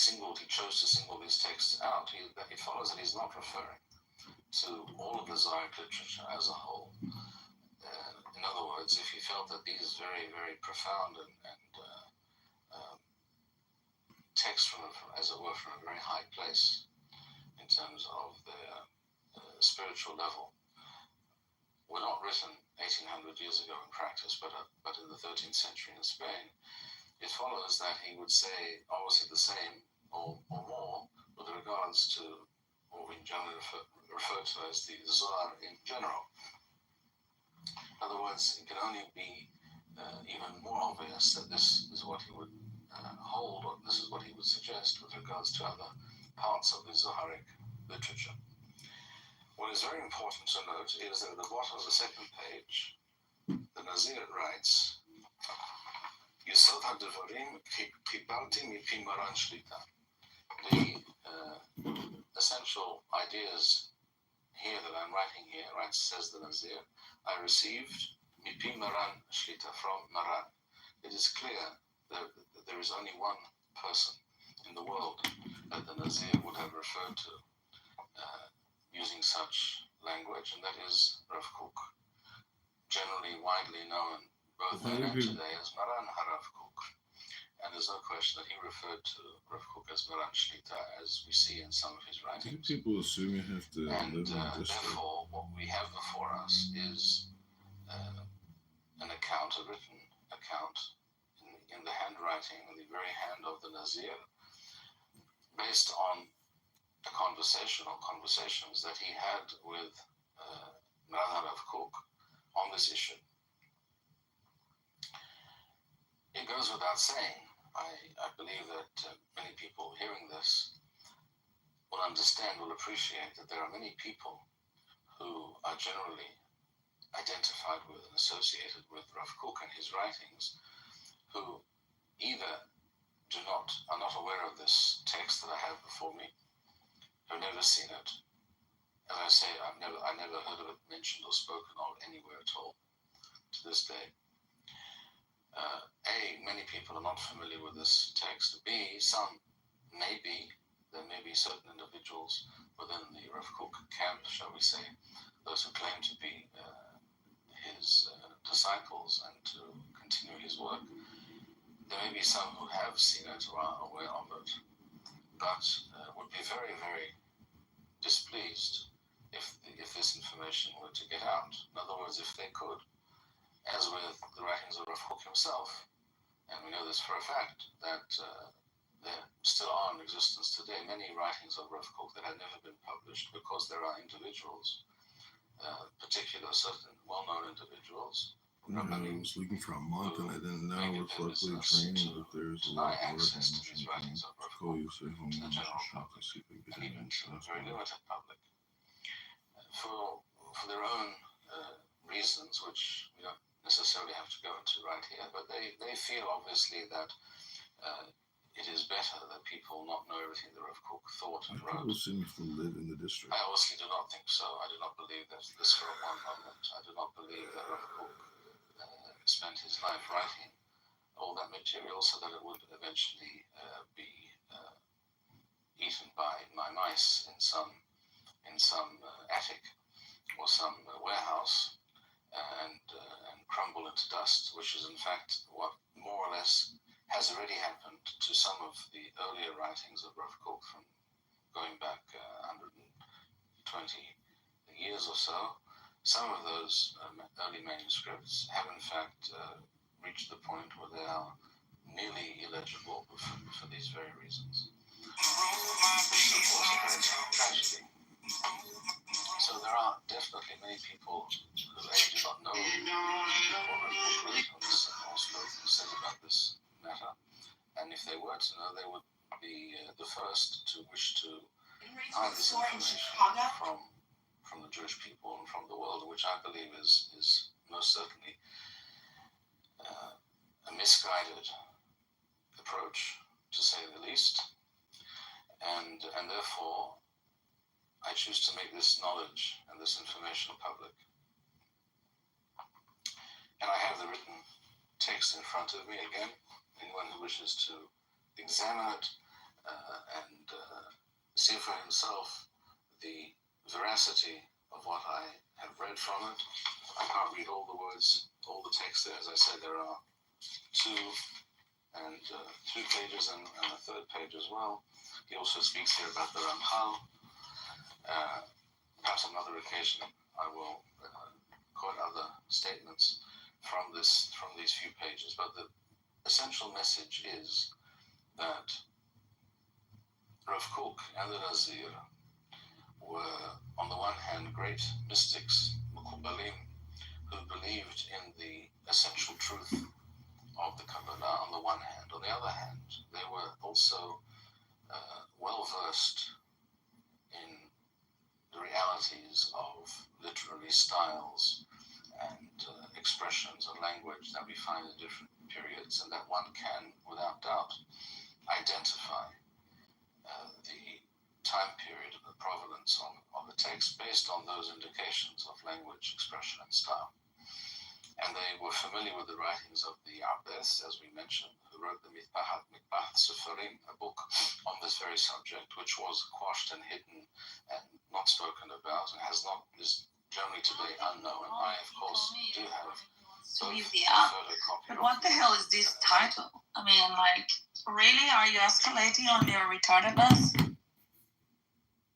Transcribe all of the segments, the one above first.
he chose to single these texts out, it follows that he's not referring to all of the Zayat literature as a whole. In other words, if he felt that these very, very profound and texts from, as it were, from a very high place in terms of their spiritual level, were not written 1800 years ago in practice, but in the 13th century in Spain, it follows that he would say obviously the same or more with regards to what we generally refer to as the Zohar in general. In other words, it can only be even more obvious that this is what he would hold, or this is what he would suggest with regards to other parts of the Zoharic literature. What is very important to note is that at the bottom of the second page, the Nazir writes, Yisod HaDevarim Kibalti Mipi Maran Shlita. The essential ideas here that I'm writing here, says the Nazir, I received Mipi Maran Shlita, from Maran. It is clear that there is only one person in the world that the Nazir would have referred to using such language, and that is Rav Kook, generally widely known both then and today as Maran HaRav Kook. And there's no question that he referred to Rav Kook as Maran Shlita, as we see in some of his writings. People assume you have to live in the district. Therefore, what we have before us is an account, a written account, in the handwriting, in the very hand of the Nazir, based on a conversation or conversations that he had with Maran HaRav Kook on this issue. It goes without saying, I believe that many people hearing this will understand, will appreciate that there are many people who are generally identified with and associated with Rav Kook and his writings, who either are not aware of this text that I have before me, have never seen it. As I say, I never heard of it mentioned or spoken of anywhere at all to this day. A, many people are not familiar with this text. B, there may be certain individuals within the Rav Kook camp, shall we say, those who claim to be his disciples and to continue his work. There may be some who have seen it or are aware of it, but would be very, very displeased if this information were to get out. In other words, if they could, as with the writings of Rav Kook himself, and we know this for a fact, that there still are in existence today many writings of Rav Kook that have never been published because there are individuals, certain well-known individuals. I was looking for a month and I didn't know with luckily training that there's a lot of access to these writings of Rav Kook to the general public and even to a very limited public for their own reasons, which we don't necessarily have to go into right here, but they feel obviously that it is better that people not know everything that Rav Kook thought and wrote. People seem to live in the district. I obviously do not think so. I do not believe that this for one moment. I do not believe that Rav Kook spent his life writing all that material so that it would eventually be eaten by mice in some attic or some warehouse and crumble into dust, which is in fact what more or less has already happened to some of the earlier writings of Rav Kook from going back 120 years or so. Some of those early manuscripts have in fact reached the point where they are nearly illegible for these very reasons. Which is of course a very tragedy. So there are definitely many people who do not know what Rav Kook said about this matter, and if they were to know, they would be the first to wish to hide this information from the Jewish people and from the world, which I believe is most certainly a misguided approach, to say the least, and therefore I choose to make this knowledge and this information public. And I have the written text in front of me again. Anyone who wishes to examine it and see for himself the veracity of what I have read from it. I can't read all the words, all the text there. As I said, there are 2 and 3 pages and a 3rd page as well. He also speaks here about the Ramchal. Perhaps on another occasion I will quote other statements from these few pages. But the essential message is that Rav Kook and the Nazir were, on the one hand, great mystics, Mukubalim, who believed in the essential truth of the Kabbalah on the one hand. On the other hand, they were also well versed in the realities of literary styles and expressions and language that we find in different periods, and that one can, without doubt, identify the time period and the provenance of the text based on those indications of language, expression, and style. And they were familiar with the writings of the Abbas, as we mentioned, who wrote the Mikbath Sefarim, a book on this very subject, which was quashed and hidden and not spoken about, and is generally today unknown. I, of course, do have both photocopies. But what the hell is this title? I mean, like, really? Are you escalating on your retardedness?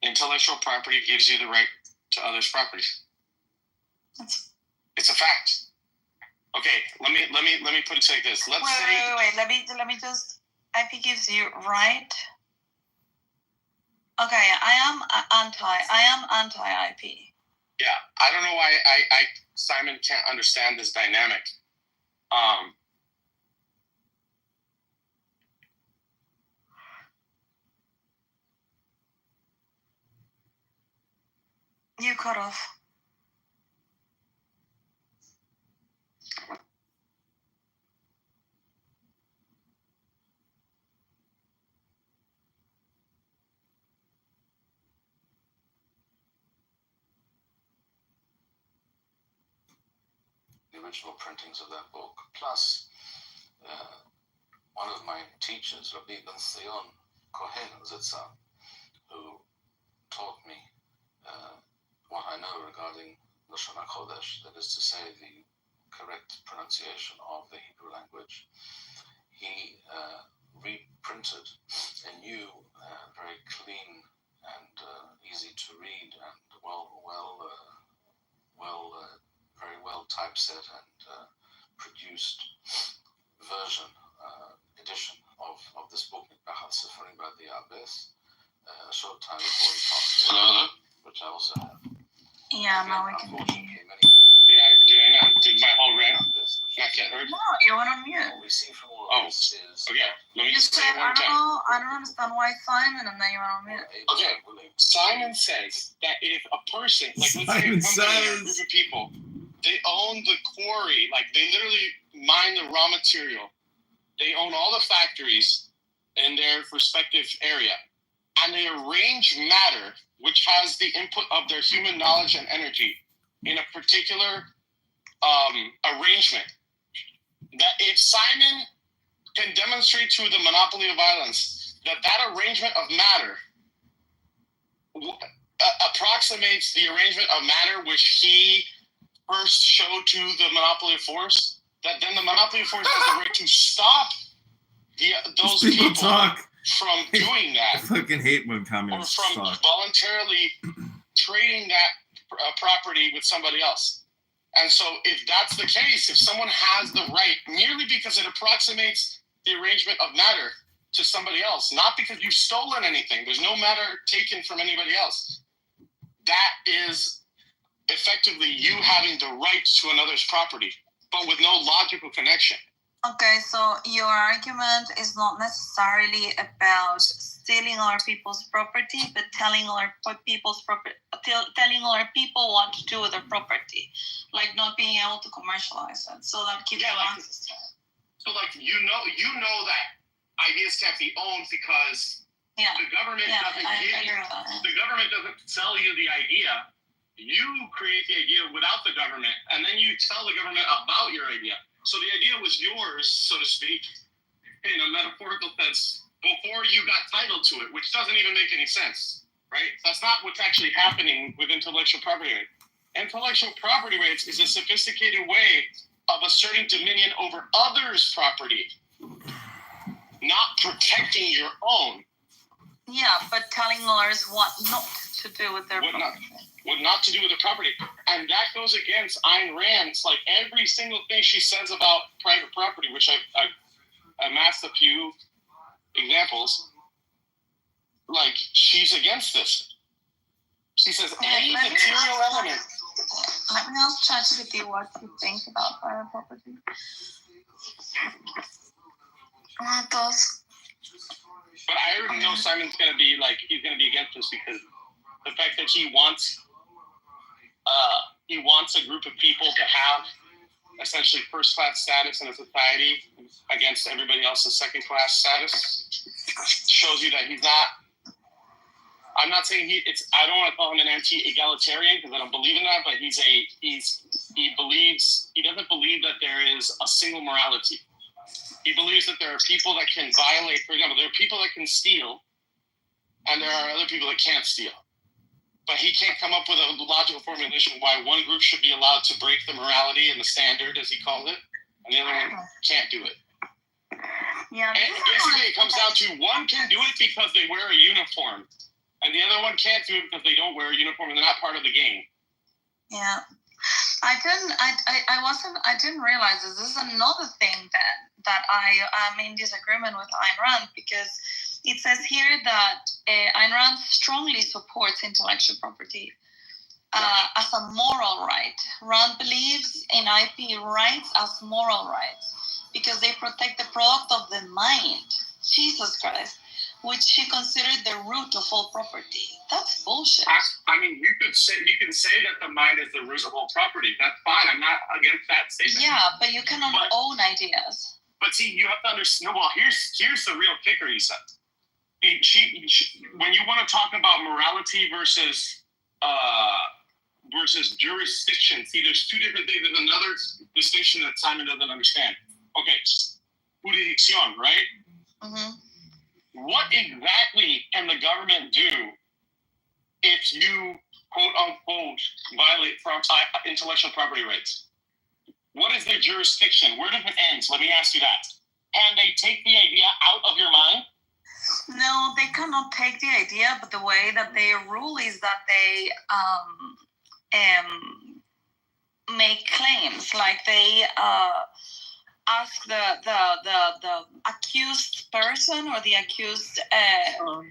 Intellectual property gives you the right to others' properties. It's a fact. Okay, let me put it like this. Let's say. Wait. Let me just. IP gives you right. Okay, I am anti-IP. Yeah, I don't know why Simon can't understand this dynamic. You cut off. The original printings of that book, plus one of my teachers, Rabbi Ben Zion Kohen Zitzah, who taught me what I know regarding Lashon HaKodesh, that is to say, the correct pronunciation of the Hebrew language. He reprinted a new, very clean and easy to read and very well typeset and produced version, edition of this book, Mikbath Sefarim by the Abbas, a short time before he passed away, which I also have. Yeah, now we can hear you. Did my whole rant not get heard? No, you went on mute. What we see from all of this is okay. Let me You just say said, it one time. I don't understand why Simon, and then you went on mute. Okay, Simon says that if a person, like let's say a company or a group of people, they own the quarry, like they literally mine the raw material. They own all the factories in their respective area, and they arrange matter, which has the input of their human knowledge and energy, in a particular arrangement. That if Simon can demonstrate through the monopoly of violence that arrangement of matter approximates the arrangement of matter which he first showed to the monopoly of force, that then the monopoly of force has the right to stop those people from doing that. I fucking hate when or communists from talk. voluntarily trading that property with somebody else. And so if that's the case, if someone has the right merely because it approximates the arrangement of matter to somebody else, not because you've stolen anything, there's no matter taken from anybody else, that is effectively you having the right to another's property, but with no logical connection. Okay, so your argument is not necessarily about stealing other people's property, but telling other people's telling other people what to do with their property, like not being able to commercialize it. So that gives you access to it. So like you know that ideas can't be owned because the government the government doesn't sell you the idea. You create the idea without the government, and then you tell the government about your idea. So the idea was yours, so to speak, in a metaphorical sense, before you got title to it, which doesn't even make any sense, right? That's not what's actually happening with intellectual property rights. Intellectual property rights is a sophisticated way of asserting dominion over others' property, not protecting your own. Yeah, but telling others what not to do with their property. What not to do with their property. And that goes against Ayn Rand's, like every single thing she says about private property, which I've amassed a few examples. Like, she's against this. She says any material element. Let me ask ChatGPT what you think about private property. But I already know Simon's gonna be he's gonna be against this because the fact that he wants a group of people to have essentially first-class status in a society against everybody else's second-class status shows you that he's not. I'm not saying I don't want to call him an anti-egalitarian because I don't believe in that, but he doesn't believe that there is a single morality. He believes that there are people that can violate, for example, there are people that can steal, and there are other people that can't steal. But he can't come up with a logical formulation why one group should be allowed to break the morality and the standard, as he calls it, and the other one can't do it. Yeah. And basically, it comes down to one can do it because they wear a uniform, and the other one can't do it because they don't wear a uniform and they're not part of the game. Yeah. I didn't realize this. This is another thing that I am in disagreement with Ayn Rand, because it says here that Ayn Rand strongly supports intellectual property as a moral right. Rand believes in IP rights as moral rights because they protect the product of the mind, Jesus Christ, which she considered the root of all property. That's bullshit. I mean, you can say that the mind is the root of all property. That's fine. I'm not against that statement. Yeah, but you cannot own ideas. But see, you have to understand. Well, here's the real kicker. He said, when you want to talk about morality versus jurisdiction, see, there's two different things. There's another distinction that Simon doesn't understand. Okay, jurisdiction, right? Mm-hmm. What exactly can the government do if you, quote unquote, violate intellectual property rights? What is their jurisdiction? Where does it end? Let me ask you that. Can they take the idea out of your mind? No, they cannot take the idea, but the way that they rule is that they make claims, like they ask the accused person or the accused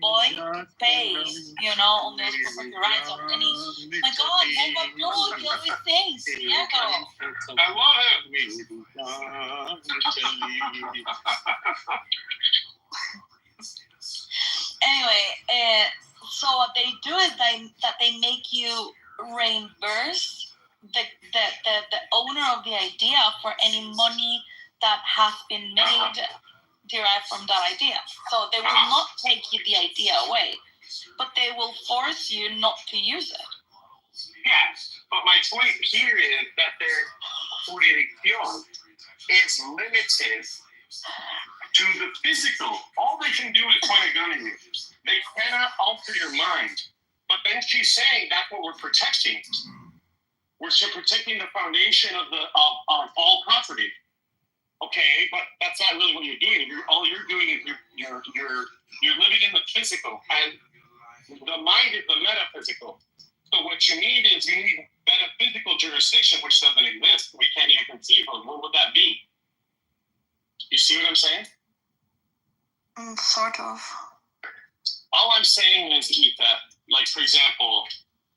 boy to pay, on their property rights on any. My God, you always things. Diego. I love it. Anyway, so what they do is that they make you reimburse the owner of the idea for any money that has been made derived from that idea. So they will not take you the idea away, but they will force you not to use it. Yes, but my point here is that their jurisdiction is limited to the physical. All they can do is point a gun at you. They cannot alter your mind. But then she's saying that's what we're protecting. We're protecting the foundation of all property. Okay, but that's not really what you're doing. All you're doing is you're living in the physical, and the mind is the metaphysical. So what you need metaphysical jurisdiction, which doesn't exist. We can't even conceive of. What would that be? You see what I'm saying? Sort of. All I'm saying is, Etha, like, for example,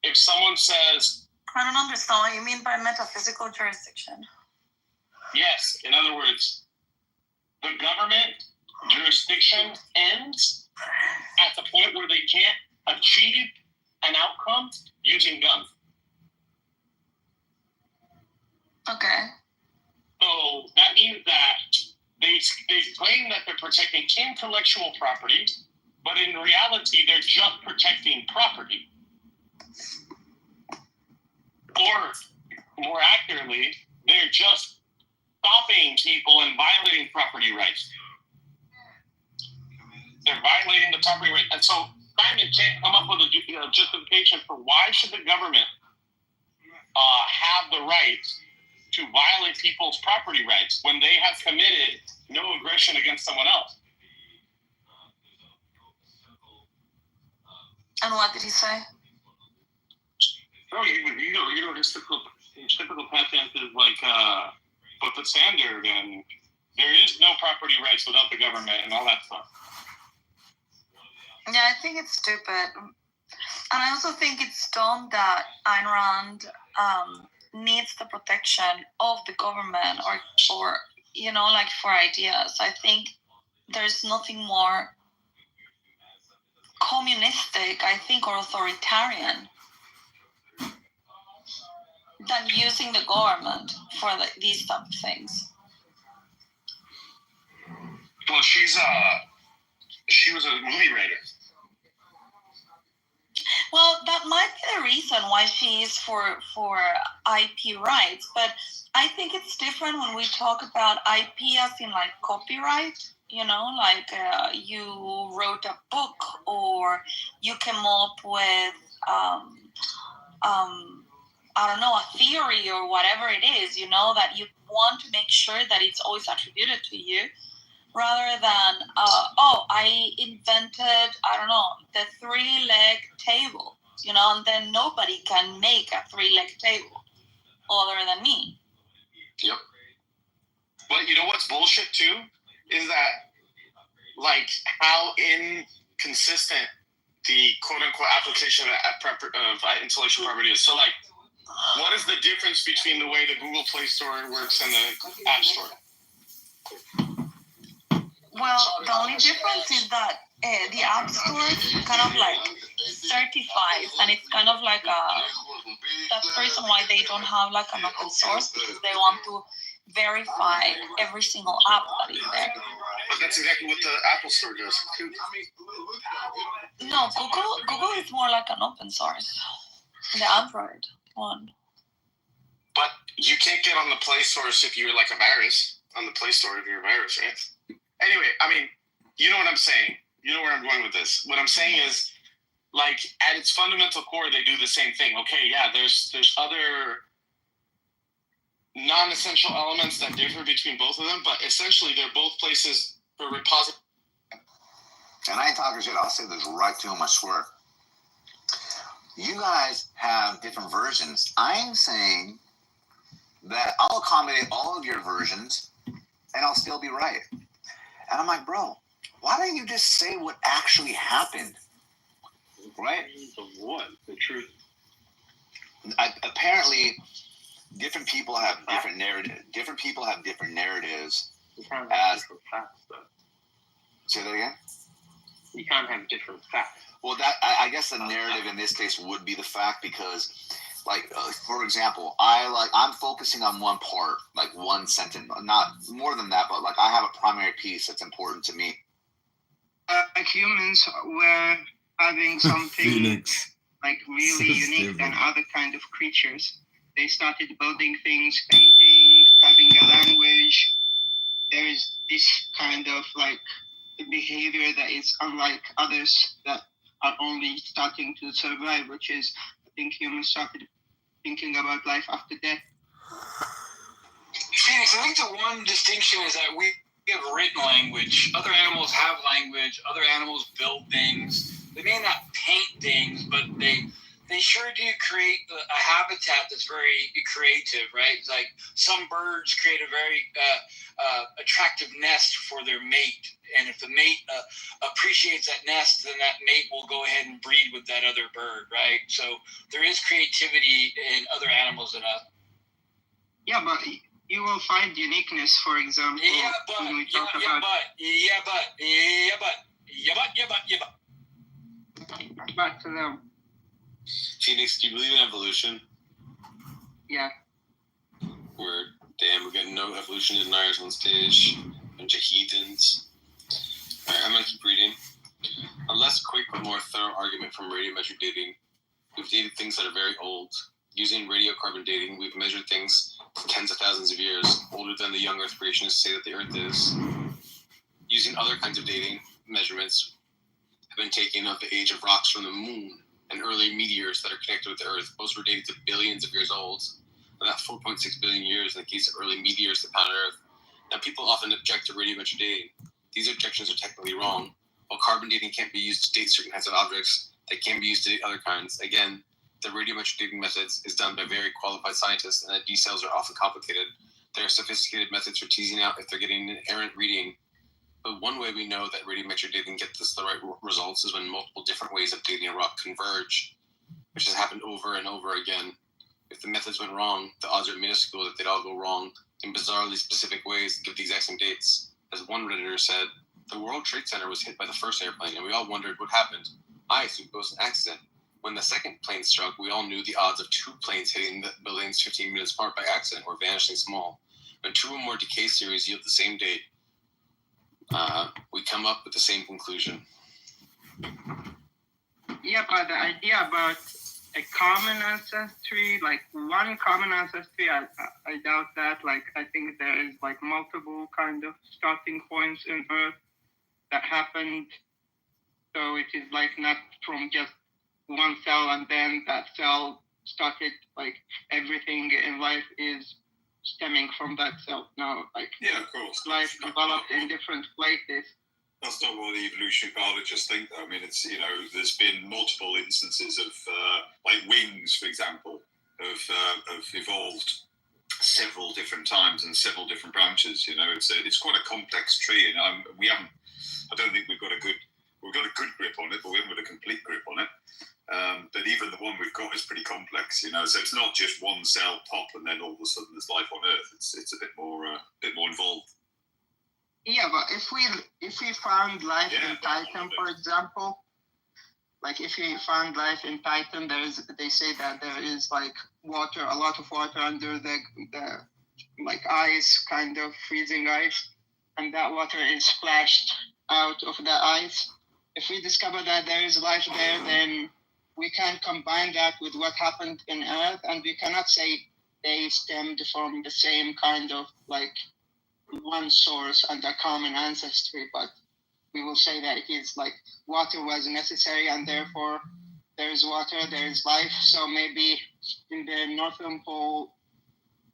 if someone says... I don't understand what you mean by metaphysical jurisdiction. Yes, in other words, the government jurisdiction ends at the point where they can't achieve an outcome using guns. Okay. So that means that they claim that they're protecting intellectual property, but in reality, they're just protecting property. Or, more accurately, they're just stopping people and violating property rights. They're violating the property right. And so Simon can't come up with a justification for why should the government have the right to violate people's property rights when they have committed no aggression against someone else. And what did he say? Oh, his typical patent is like put the standard, and there is no property rights without the government and all that stuff. Yeah, I think it's stupid. And I also think it's dumb that Ayn Rand needs the protection of the government or like for ideas. I think there's nothing more communistic, I think, or authoritarian than using the government for these type of things. Well, she was a movie writer. Well, that might be the reason why she is for IP rights, but I think it's different when we talk about IP as in like copyright. Like you wrote a book or you came up with I don't know, a theory or whatever it is, that you want to make sure that it's always attributed to you, rather than, I invented, I don't know, the 3-leg table, and then nobody can make a 3-leg table other than me. Yep. But you know what's bullshit too? Is that, like, how inconsistent the quote-unquote application of intellectual property is. So, like, what is the difference between the way the Google Play Store works and the App Store? Well, the only difference is that the App Store kind of like certifies, and it's kind of like that's the reason why they don't have like an open source, because they want to verify every single app that is there. But that's exactly what the Apple Store does too. No, Google is more like an open source. The Android one. But you can't get on the Play Store if you're like a virus. On the Play Store if you're a virus, right? Anyway, I mean, you know what I'm saying. You know where I'm going with this. What I'm saying is, like, at its fundamental core, they do the same thing. Okay, yeah, there's other non-essential elements that differ between both of them, but essentially they're both places for repository. And I ain't talking shit. I'll say this right to him, I swear. You guys have different versions. I'm saying that I'll accommodate all of your versions and I'll still be right. And I'm like, bro, why don't you just say what actually happened? Right? The what? The truth. Apparently, different people have different narratives. Different people have different narratives. You can't have different facts, though. Say that again? You can't have different facts. Well, that I guess the narrative in this case would be the fact, because, like, for example, I'm focusing on one part, like one sentence, not more than that, but like I have a primary piece that's important to me. Like humans were having something Phoenix. like really So unique stupid. than other kind of creatures. They started building things, painting, having a language. There is this kind of like behavior that is unlike others that are only starting to survive, which is, I think humans started thinking about life after death. Phoenix, I think the one distinction is that we have written language. Other animals have language. Other animals build things. They may not paint things, but they sure do create a habitat that's very creative, right? It's like some birds create a very attractive nest for their mate. And if the mate appreciates that nest, then that mate will go ahead and breed with that other bird, right? So there is creativity in other animals than us. Yeah, but you will find uniqueness, for example, when we talk about... Back to them. Phoenix, do you believe in evolution? Yeah. Word. Damn, we're getting no evolution deniers on stage. Bunch of heathens. Alright, I'm gonna keep reading. A less quick but more thorough argument from radiometric dating. We've dated things that are very old. Using radiocarbon dating, we've measured things tens of thousands of years, older than the young Earth creationists say that the Earth is. Using other kinds of dating measurements, have been taken of the age of rocks from the moon and early meteors that are connected with the Earth. Most were dated to billions of years old, and that's 4.6 billion years in the case of early meteors that found Earth. Now, people often object to radiometric dating. These objections are technically wrong. While carbon dating can't be used to date certain kinds of objects, they can be used to date other kinds. Again, the radiometric dating methods is done by very qualified scientists, and the details are often complicated. There are sophisticated methods for teasing out if they're getting an errant reading. But one way we know that radiometric dating gets us the right results is when multiple different ways of dating a rock converge, which has happened over and over again. If the methods went wrong, the odds are minuscule that they'd all go wrong in bizarrely specific ways and give the exact same dates. As one Redditor said, the World Trade Center was hit by the first airplane, and we all wondered what happened. I assumed it was an accident. When the second plane struck, we all knew the odds of two planes hitting the buildings 15 minutes apart by accident were vanishingly small. When two or more decay series yield the same date, we come up with the same conclusion. Yeah, but the idea about a common ancestry, like one common ancestry, I doubt that. Like, I think there is like multiple kind of starting points in Earth that happened. So it is like not from just one cell and then that cell started, like everything in life is stemming from that cell. No, like yeah, of course, life developed in different places. That's not what the evolutionary biologists think, though. I mean, it's, there's been multiple instances of, like wings, for example, have evolved several different times and several different branches. It's quite a complex tree, and I don't think we've got a good grip on it, but we haven't got a complete grip on it. But even the one we've got is pretty complex, so it's not just one cell pop and then all of a sudden there's life on Earth. It's a bit more involved. Yeah, but if we found life in Titan, for example, like if we found life in Titan, they say that there is like water, a lot of water under the like ice, kind of freezing ice, and that water is splashed out of the ice. If we discover that there is life there, then we can combine that with what happened in Earth, and we cannot say they stemmed from the same kind of like one source and a common ancestry, but we will say that it is like water was necessary and therefore there is water, there is life. So maybe in the northern pole,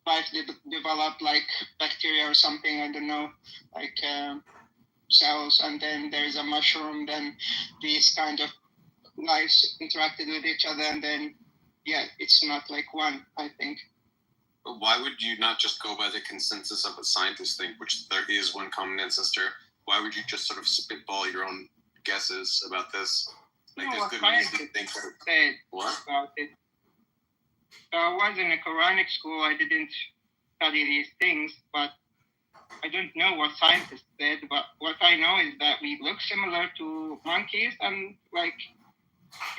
life developed like bacteria or something, I don't know, like cells, and then there is a mushroom, then these kind of lives interacted with each other, and then it's not like one, I think. But why would you not just go by the consensus of what scientists think, which there is one common ancestor? Why would you just sort of spitball your own guesses about this? Like, there's good reason to think that. What? About it. I was in a Quranic school. I didn't study these things, but I don't know what scientists said. But what I know is that we look similar to monkeys, and like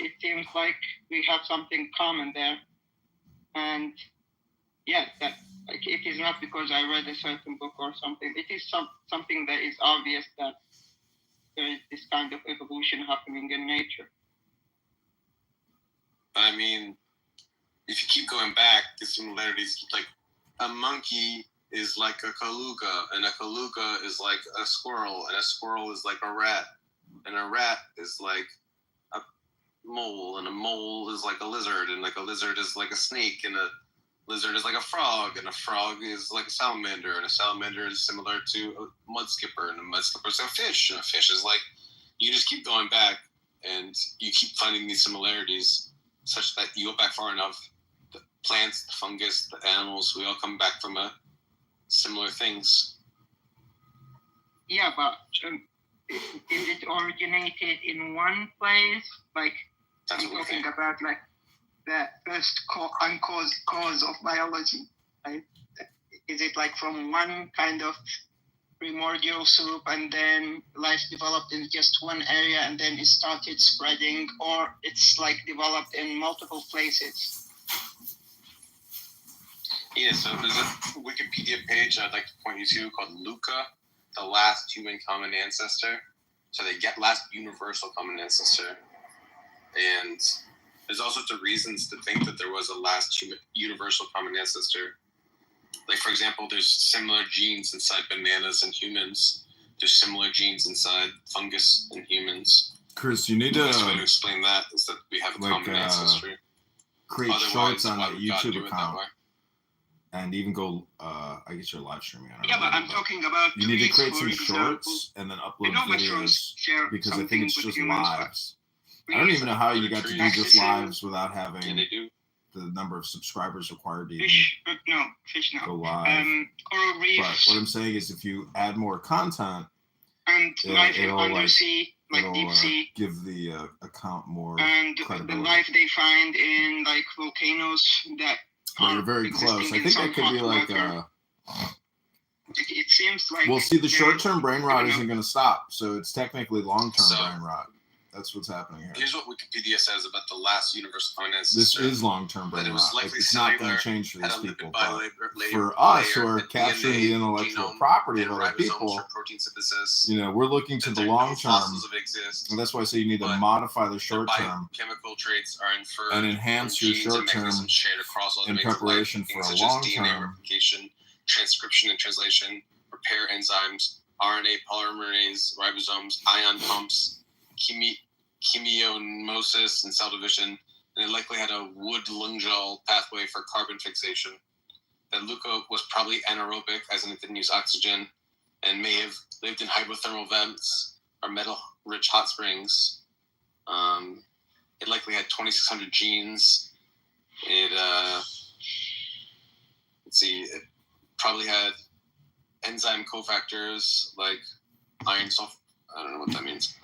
it seems like we have something common there. And that like it is not because I read a certain book or something. It is something that is obvious that there is this kind of evolution happening in nature. I mean, if you keep going back, the similarities, like a monkey is like a caluga, and a caluga is like a squirrel, and a squirrel is like a rat, and a rat is like a mole, and a mole is like a lizard, and like a lizard is like a snake, and a lizard is like a frog, and a frog is like a salamander, and a salamander is similar to a mud skipper, and a mud skipper is a fish, and a fish is like, you just keep going back, and you keep finding these similarities, such that you go back far enough, the plants, the fungus, the animals, we all come back from similar things. Yeah, but is it originated in one place? Like, I'm talking about like the first uncaused cause of biology, right? Is it like from one kind of primordial soup and then life developed in just one area and then it started spreading, or it's like developed in multiple places? Yeah, so there's a Wikipedia page I'd like to point you to called Luca, the last human common ancestor. So they get last universal common ancestor. And there's all sorts of reasons to think that there was a last universal common ancestor. Like, for example, there's similar genes inside bananas and humans. There's similar genes inside fungus and humans. Chris, you need The best way to to explain that is that we have a like, common ancestry. create shorts on why that would God YouTube do it that account, way? and even go. I guess you're live streaming. I don't Yeah, know, but I'm talking about you need to tweets, create for some example. shorts and then I upload know mushrooms videos share because I something think it's with just humans, but lives. I don't even know how you got to do just Practicing lives without Yeah, having they do. the number of subscribers required to even fish, no, go live. coral But reefs what I'm saying is, if you add more content, and life in it'll, like, undersea, like deep sea, give the account more and the credibility. life they find in like volcanoes that But you're are very existing close. I in think some that could be hot like water. It seems like well, see, the they're- short-term brain rot you know. isn't going to stop, so it's technically long-term So- brain rot. That's what's happening here. Here's what Wikipedia says about the last universal common This ancestor. is long-term brain That it was rot. Like, likely it's not going cellular, to change for had these a people, lipid but bilayer, for us who are layer, capturing DNA, the intellectual genome, property and of other ribosomes people, for protein synthesis. you know, we're looking to That the there are no long term, fossils of exist. and that's why I say you need to But modify the The short term biochemical traits are inferred and enhance from your genes and short term mechanisms shared across all in domains of life, preparation things for a such as long DNA term. replication, transcription and translation, repair enzymes, RNA polymerase, ribosomes, ion pumps, chemionemosis, and cell division, and it likely had a Wood-Lungal pathway for carbon fixation. That Luca was probably anaerobic, as in it didn't use oxygen, and may have lived in hydrothermal vents or metal-rich hot springs. It likely had 2,600 genes. It probably had enzyme cofactors like iron sulfur. I don't know what that means.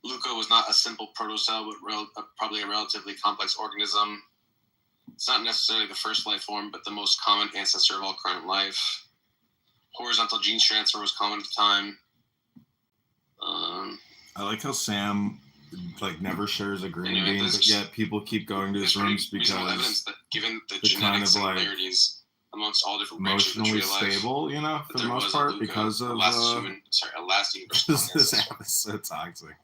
Luca was not a simple protocell, but probably a relatively complex organism. It's not necessarily the first life form, but the most common ancestor of all current life. Horizontal gene transfer was common at the time. I like how Sam like never shares a green Anyway, bean, this- but yet people keep going to his There's rooms reasonable evidence because that given the the kind genetic of, like, similarities amongst all different branches of the emotionally tree of life, stable, you know, that for the there most was a part, Luca, because of a last universal this ancestor. app is so toxic.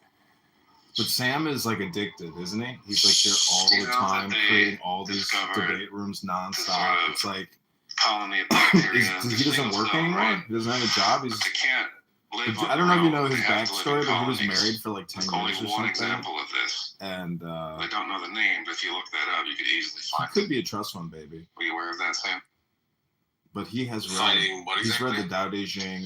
But Sam is like addicted, isn't he? He's like here all You the know that time, they creating all these discovered debate rooms nonstop. sort of It's like colony of bacteria. he doesn't work anymore. Right? He doesn't have a job. He's But they can't live on I don't know if their you know own. his They have to live in backstory, but he was colonies. married for like 10 There's only years or one something. example of this. And I don't know the name, but if you look that up, you could easily he find could it. be a trust fund baby. Are you aware of that, Sam? But he has read. Finding what He's read exactly? the Tao Te Ching.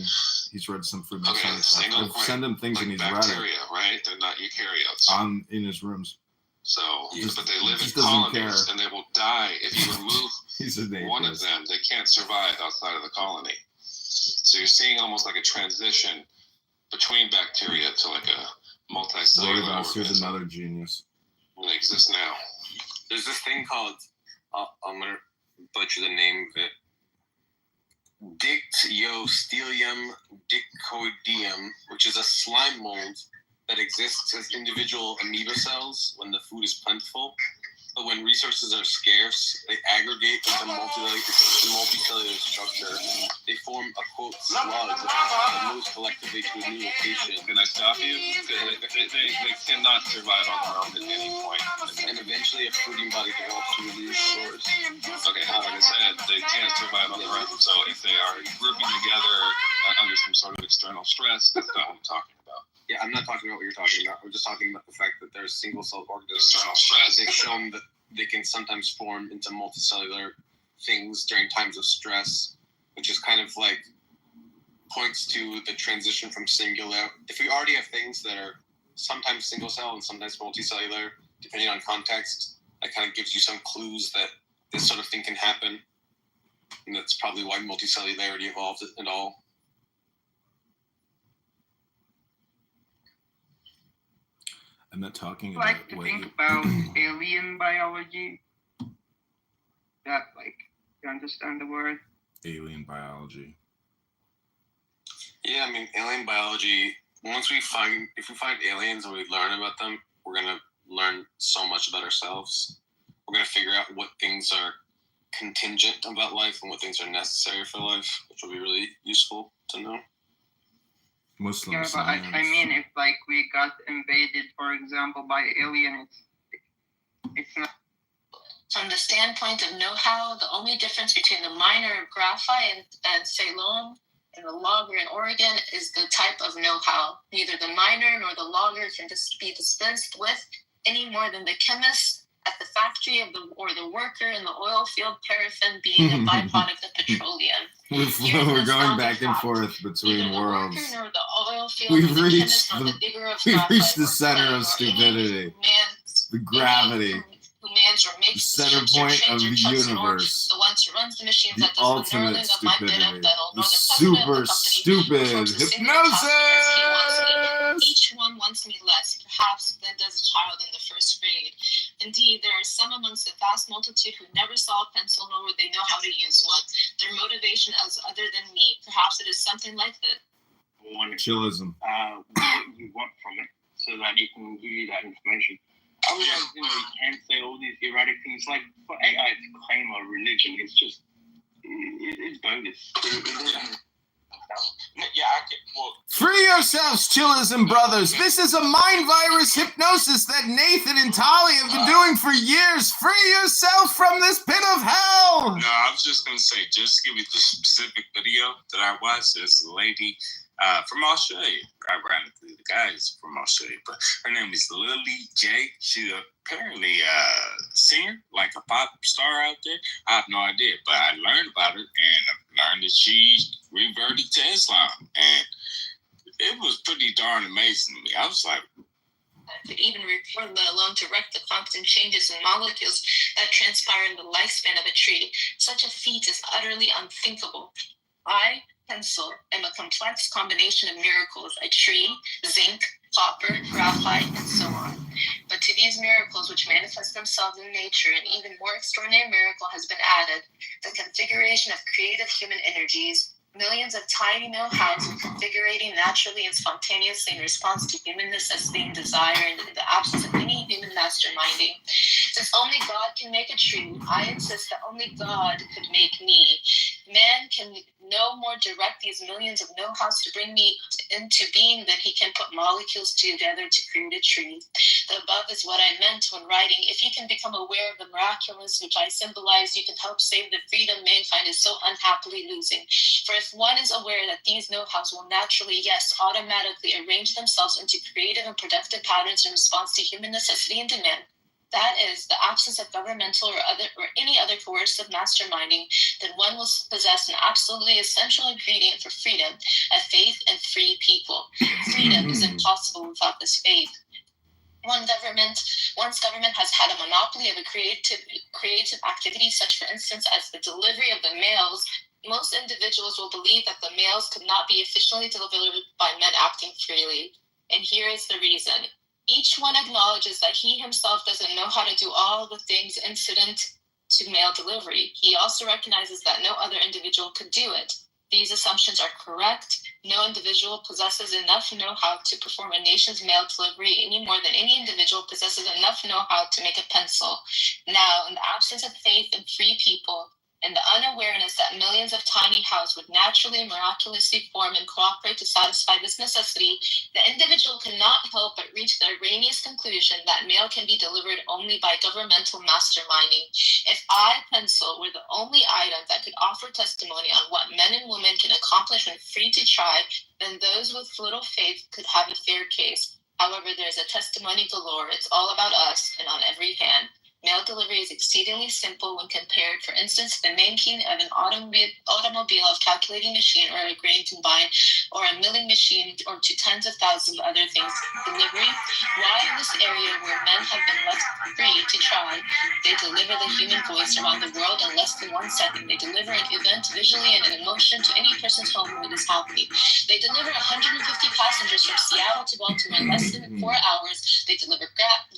He's read some Freemasonic Okay, stuff. single I've point. sent him things Like and he's read it bacteria, right? They're not eukaryotes. in his rooms. So, Just- but they live in just doesn't colonies, care. and they will die if you remove He's an atheist. one of them. They can't survive outside of the colony. So you're seeing almost like a transition between bacteria to like a multicellular Wade Mouse, here's organism. another genius. And they exist now. There's this thing called, I'm going to butcher the name of it, Dictyostelium dicoideum, which is a slime mold that exists as individual amoeba cells when the food is plentiful. But when resources are scarce, they aggregate into multicellular structure. They form a, quote, slug that moves collectively to a new location. Can I stop you? They cannot survive on their own at any point. And eventually a fruiting body develops to release source. Okay, like I said, they can't survive on their own. So if they are grouping together under some sort of external stress, that's not what I'm talking about. Yeah, I'm not talking about what you're talking about. I'm just talking about the fact that there's single-celled organisms. External stress. They've shown that they can sometimes form into multicellular things during times of stress, which is kind of like points to the transition from singular. If we already have things that are sometimes single cell and sometimes multicellular, depending on context, that kind of gives you some clues that this sort of thing can happen. And that's probably why multicellularity evolved at all. I'm not talking I like about to what think you, about alien biology. That, like, you understand the word? alien biology. Yeah, I mean, alien biology, if we find aliens and we learn about them, we're going to learn so much about ourselves. We're going to figure out what things are contingent about life and what things are necessary for life, which will be really useful to know. Muslim Yeah, but science. I mean, if, like, we got invaded, for example, by alien, it's not... From the standpoint of know-how, the only difference between the miner of graphite and Ceylon And the logger in Oregon is the type of know-how. Neither the miner nor the logger can be dispensed with any more than the chemist at the factory or the worker in the oil field, paraffin being a byproduct of petroleum. We're going back and forth between worlds. We've reached the center of stupidity, the gravity, the center point of the universe, the ultimate stupidity, the super stupid hypnosis. Each one wants me less, perhaps, than does a child in the first grade. Indeed, there are some amongst the vast multitude who never saw a pencil, nor would they know how to use one. Their motivation is other than me. Perhaps it is something like this. Chillism. What you want from it, so that it can give you that information. Otherwise, you can't say all these erratic things. Like, for AI to claim a religion, it's just, it's bogus. Free yourselves, Chillism brothers. This is a mind virus hypnosis that Nathan and Tali have been doing for years. Free yourself from this pit of hell. No, I was just going to say, just to give you the specific video that I watched. There's a lady from Australia. Ironically, the guy is from Australia, but her name is Lily J. She's apparently a singer, like a pop star out there. I have no idea, but I learned about her, and I learned that she reverted to Islam, and it was pretty darn amazing to me. I was like, could even record, let alone direct the constant changes in molecules that transpire in the lifespan of a tree. Such a feat is utterly unthinkable. I, pencil, am a complex combination of miracles: a tree, zinc, copper, graphite, and so on. But to these miracles, which manifest themselves in nature, an even more extraordinary miracle has been added: the configuration of creative human energies. Millions of tiny know-hows and configurating naturally and spontaneously in response to human necessity and desire, and in the absence of any human masterminding. Since only God can make a tree, I insist that only God could make me. Man can no more direct these millions of know-hows to bring me into being than he can put molecules together to create a tree. The above is what I meant when writing: if you can become aware of the miraculous which I symbolize, you can help save the freedom mankind is so unhappily losing. For if one is aware that these know-hows will naturally, yes, automatically arrange themselves into creative and productive patterns in response to human necessity and demand, that is, the absence of governmental or any other coercive masterminding, then one will possess an absolutely essential ingredient for freedom: a faith and free people. Freedom is impossible without this faith. Once government has had a monopoly of a creative activity, such for instance as the delivery of the mails, most individuals will believe that the mails could not be efficiently delivered by men acting freely. And here is the reason. Each one acknowledges that he himself doesn't know how to do all the things incident to mail delivery. He also recognizes that no other individual could do it. These assumptions are correct. No individual possesses enough know-how to perform a nation's mail delivery any more than any individual possesses enough know-how to make a pencil. Now, in the absence of faith in free people, and the unawareness that millions of tiny houses would naturally and miraculously form and cooperate to satisfy this necessity, the individual cannot help but reach the erroneous conclusion that mail can be delivered only by governmental masterminding. If I, pencil, were the only item that could offer testimony on what men and women can accomplish when free to try, then those with little faith could have a fair case. However, there's a testimony galore. It's all about us and on every hand. Mail delivery is exceedingly simple when compared, for instance, to the making of an automobile, of calculating machine, or a grain combine, or a milling machine, or to tens of thousands of other things. Delivery, why in this area where men have been left free to try, they deliver the human voice around the world in less than 1 second. They deliver an event visually and an emotion to any person's home when it is happening. They deliver 150 passengers from Seattle to Baltimore in less than 4 hours. They deliver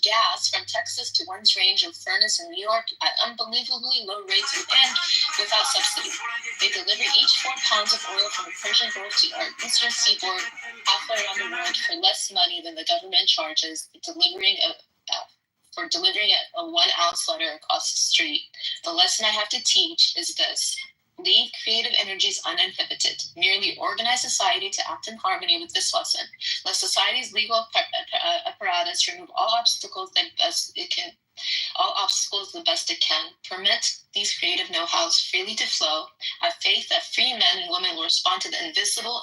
gas from Texas to one's range of furnace in New York at unbelievably low rates and without subsidy. They deliver each 4 pounds of oil from the Persian Gulf to our eastern seaboard halfway around the world for less money than the government charges for delivering a 1 ounce letter across the street. The lesson I have to teach is this: Leave creative energies uninhibited. Merely organize society to act in harmony with this lesson. Let society's legal apparatus remove all obstacles the best it can. Permit these creative know-hows freely to flow. Have faith that free men and women will respond to the invisible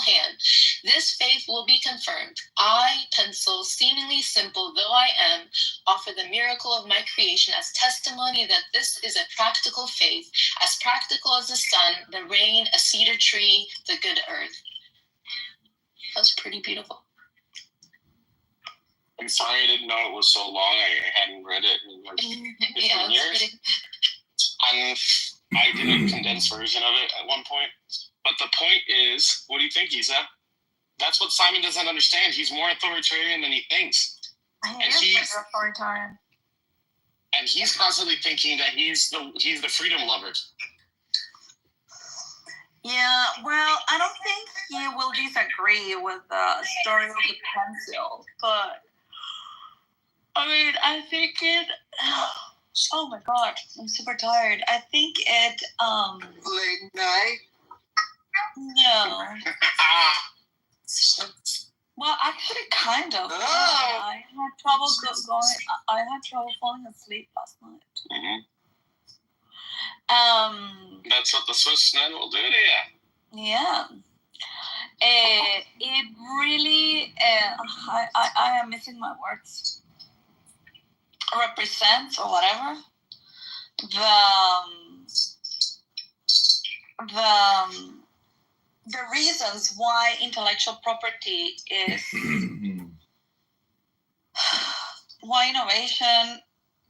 hand. This faith will be confirmed. I, pencil, seemingly simple though I am, offer the miracle of my creation as testimony that this is a practical faith, as practical as the sun, the rain, a cedar tree, the good earth. That was pretty beautiful. I'm sorry I didn't know it was so long. I hadn't read it in like 15 years. I did a condensed version of it at one point. But the point is, what do you think, Isa? That's what Simon doesn't understand. He's more authoritarian than he thinks. He's authoritarian. And he's constantly thinking that he's the freedom lover. Yeah, well, I don't think he will disagree with the story of the pencil, but I mean, I think it. Oh my god, I'm super tired. I think it. Late night. No. Well, actually, kind of. Oh. I had trouble I had trouble falling asleep last night. Mm-hmm. That's what the Swiss men will do to you. Yeah. It really. I am missing my words. Represents or whatever the reasons why intellectual property is why innovation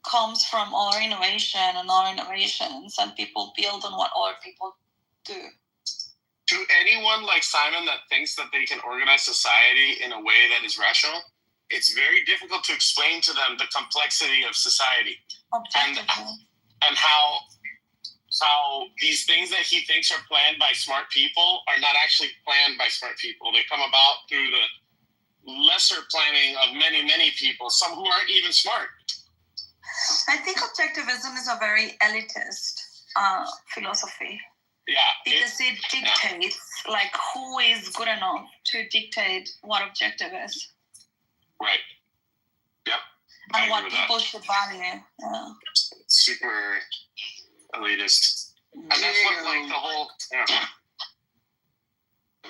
comes from other innovation and other innovations, and people build on what other people do. To anyone like Simon that thinks that they can organize society in a way that is rational, it's very difficult to explain to them the complexity of society and how these things that he thinks are planned by smart people are not actually planned by smart people. They come about through the lesser planning of many, many people, some who aren't even smart. I think objectivism is a very elitist philosophy. Yeah. Because it dictates, like, who is good enough to dictate what objective is. Right. Yep. And what people should value. Yeah. Super elitist. And that's what, like, the whole...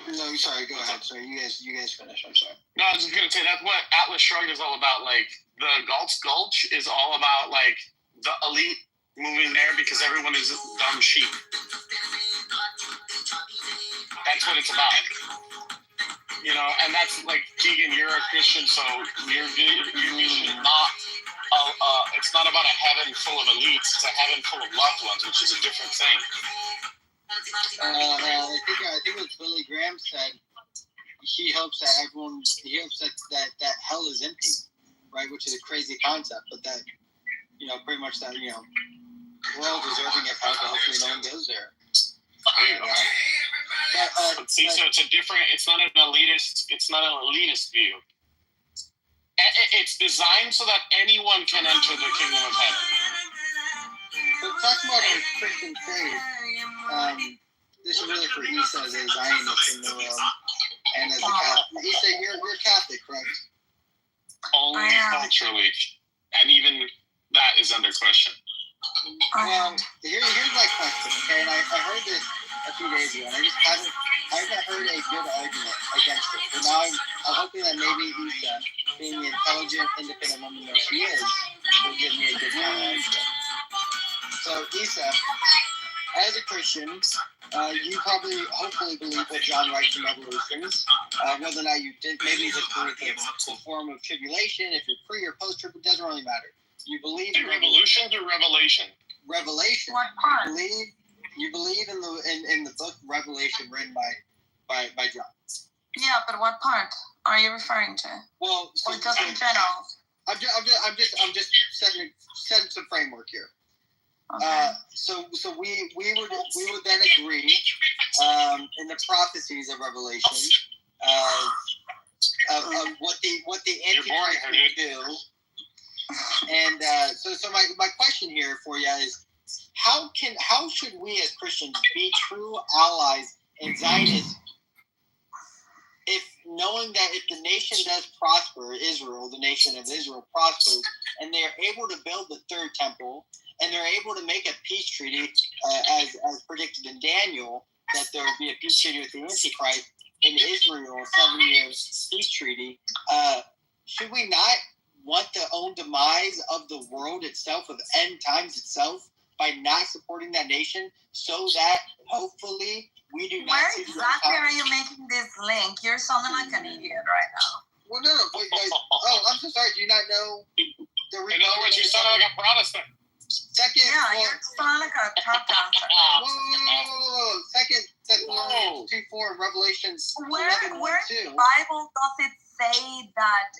No, sorry, go ahead. Sorry, you guys finish. I'm sorry. No, I was just going to say that's what Atlas Shrugged is all about. Like, the Galt's Gulch is all about, like, the elite moving there because everyone is dumb sheep. That's what it's about. You know, and that's like, Keegan, you're a Christian, so you're not, it's not about a heaven full of elites, it's a heaven full of loved ones, which is a different thing. I think what Billy Graham said, he hopes that hell is empty, right? Which is a crazy concept, but that, you know, pretty much that, you know, we're all deserving of hell, but hopefully no one goes there. So it's a different, it's not an elitist view. It's designed so that anyone can enter the kingdom of heaven. But talking about our Christian faith, this is really for Isa as a Zionist in the world, and as a Catholic. Isa, you're Catholic, correct? Only culturally, and even that is under question. Well, here's my question, okay? And I heard this a few days ago, and I haven't heard a good argument against it. But now I'm hoping that maybe Isa, being the intelligent, independent woman that she is, will give me a good argument. So, Isa, as a Christian, you hopefully believe what John writes in Revolutions. Whether or not you did, maybe it's the form of tribulation, if you're pre or post-trib, it doesn't really matter. You believe in revolution or revelation? Revelation. What part? You believe in the book Revelation written by John. Yeah, but what part are you referring to? Well, or just in general? I'm just setting some framework here. Okay. So we would then agree in the prophecies of Revelation of what the Antichrist will do. And so my question here for you is, how should we as Christians be true allies in Zionism if knowing that if the nation does prosper, Israel, the nation of Israel prospers, and they are able to build the third temple, and they're able to make a peace treaty, as predicted in Daniel, that there will be a peace treaty with the Antichrist in Israel, a 7-year peace treaty, should we not want the own demise of the world itself, of end times itself, by not supporting that nation, so that hopefully we do not Where see exactly are you making this link? You're sounding like an idiot right now. Well, no. Wait, I'm so sorry. Do you not know the In other words, you sound like a Protestant. Second, Yeah, you're sounding like a tap dancer. Whoa. Second Thessalonians 2:4 and Revelations 11:1-2. Where in the Bible does it say that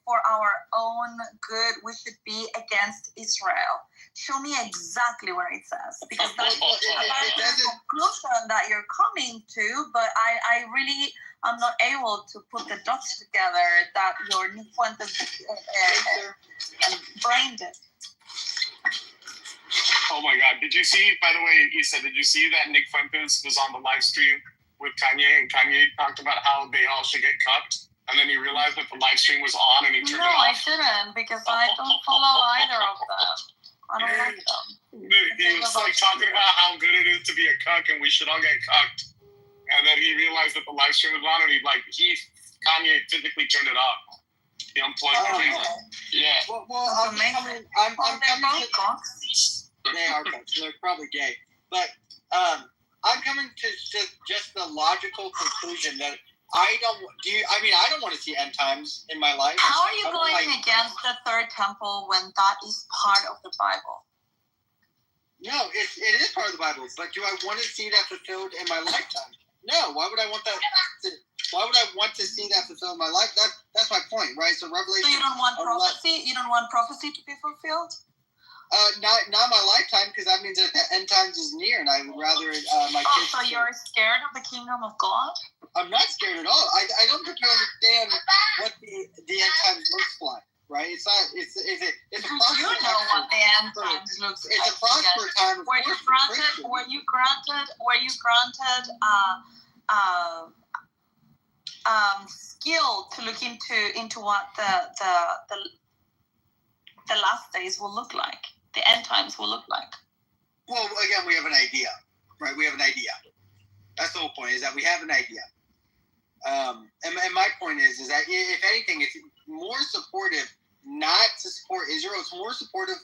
for our own good we should be against Israel? Show me exactly where it says, because that's the conclusion that you're coming to, but I really am not able to put the dots together that your Nick Fuentes brain did. Oh my God! Did you see? By the way, Issa, did you see that Nick Fuentes was on the live stream with Kanye, and Kanye talked about how they all should get cucked, and then he realized that the live stream was on, and he turned it off. No, I didn't, because I don't follow either of them. I don't like them. He was like talking about how good it is to be a cuck, and we should all get cucked. And then he realized that the live stream was on, and Kanye physically turned it off. He unplugged it. Yeah. Well, I'm coming to cocks. They are cocks. They're probably gay. But I'm coming to just the logical conclusion that I don't want to see end times in my life. How are you going against the third temple when that is part of the Bible? No, it is part of the Bible, but do I want to see that fulfilled in my lifetime? No. Why would I want that? Why would I want to see that fulfilled in my life? That's my point, right? So Revelation. So you don't want prophecy? You don't want prophecy to be fulfilled? Not my lifetime, because that means that the end times is near, and I would rather my kids. So you're scared of the kingdom of God? I'm not scared at all. I don't think you understand what the end times looks like, right? It's not. It's a prosper. You know what the end times looks like. It's a prosper time. Of Were you granted skill to look into what the last days will look like, the end times will look like? Well, again, we have an idea, right? We have an idea. That's the whole point, is that we have an idea. And my point is that if anything, it's more supportive not to support Israel. It's more supportive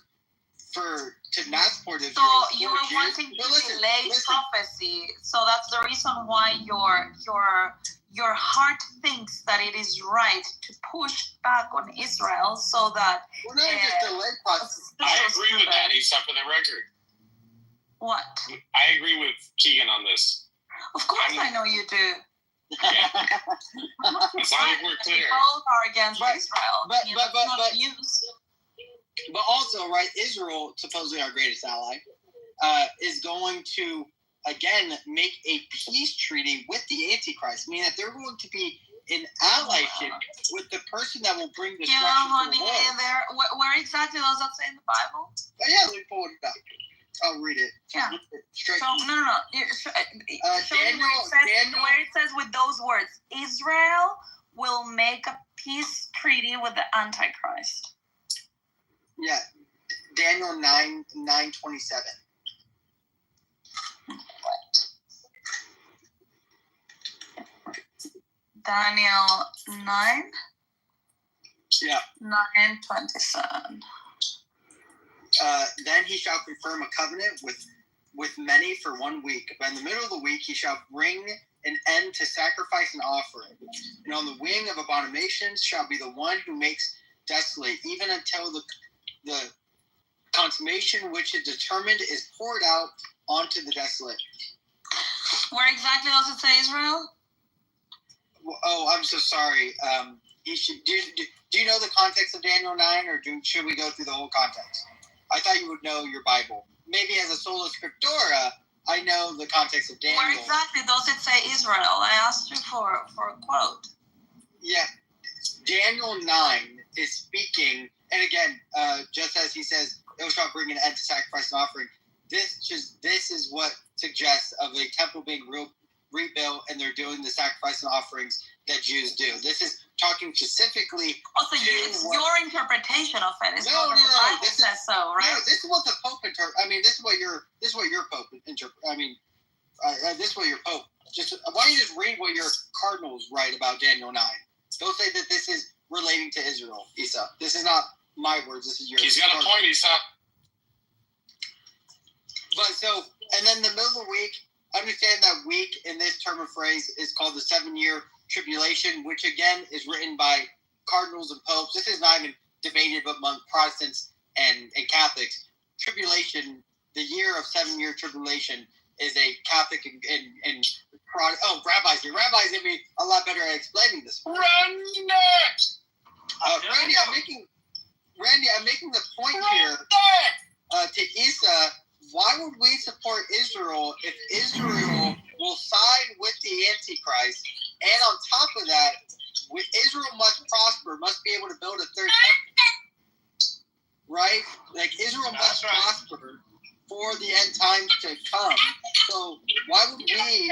to not support Israel. So you are wanting to delay prophecy. So that's the reason why your heart thinks that it is right to push back on Israel, so that we're not just delay prophecy. I agree with that, Issa, for the record. What? I agree with Keegan on this. Of course, I know you do. Yeah. As long as we're clear. Both are against Israel. But also, right, Israel, supposedly our greatest ally, is going to again make a peace treaty with the Antichrist, meaning that they're going to be in allyship with the person that will bring destruction to the world. Where exactly does that say in the Bible? Yeah, let me pull it up. I'll read it. Yeah. Straight. So, no. Show me where it says with those words, Israel will make a peace treaty with the Antichrist. Yeah. Daniel 9:27. Daniel 9? Yeah. 9:27. Then he shall confirm a covenant with many for 1 week. But in the middle of the week he shall bring an end to sacrifice and offering. And on the wing of abominations shall be the one who makes desolate, even until the consummation which is determined is poured out onto the desolate. Where exactly does it say Israel? Oh, I'm so sorry. Do you know the context of Daniel 9, or should we go through the whole context? I thought you would know your Bible. Maybe as a sola scriptura, I know the context of Daniel. Where exactly does it say Israel? I asked you for a quote. Yeah. Daniel 9 is speaking, and again, just as he says, it shall bring an end to sacrifice and offering. this is what suggests of a temple being rebuilt, and they're doing the sacrifice and offerings that Jews do. This is talking specifically. Also, it's your interpretation of it. It's not what the Bible says so, right? No, this is what the Pope this is what your Pope this is what your Pope. Why don't you just read what your cardinals write about Daniel 9? Don't say that this is relating to Israel, Isa. This is not my words. This is your. He's got a point, Isa. But so, and then the middle of the week, understand that week in this term of phrase is called the 7-year tribulation, which again is written by cardinals and popes. This is not even debated among Protestants and Catholics. Tribulation, the year of 7-year tribulation, is a Catholic and rabbis here. Rabbis gonna be a lot better at explaining this. Run next. Randy, I'm making the point here to Isa. Why would we support Israel if Israel will side with the Antichrist? And on top of that, Israel must prosper, must be able to build a third temple. Right? Like, Israel must prosper for the end times to come. So why would we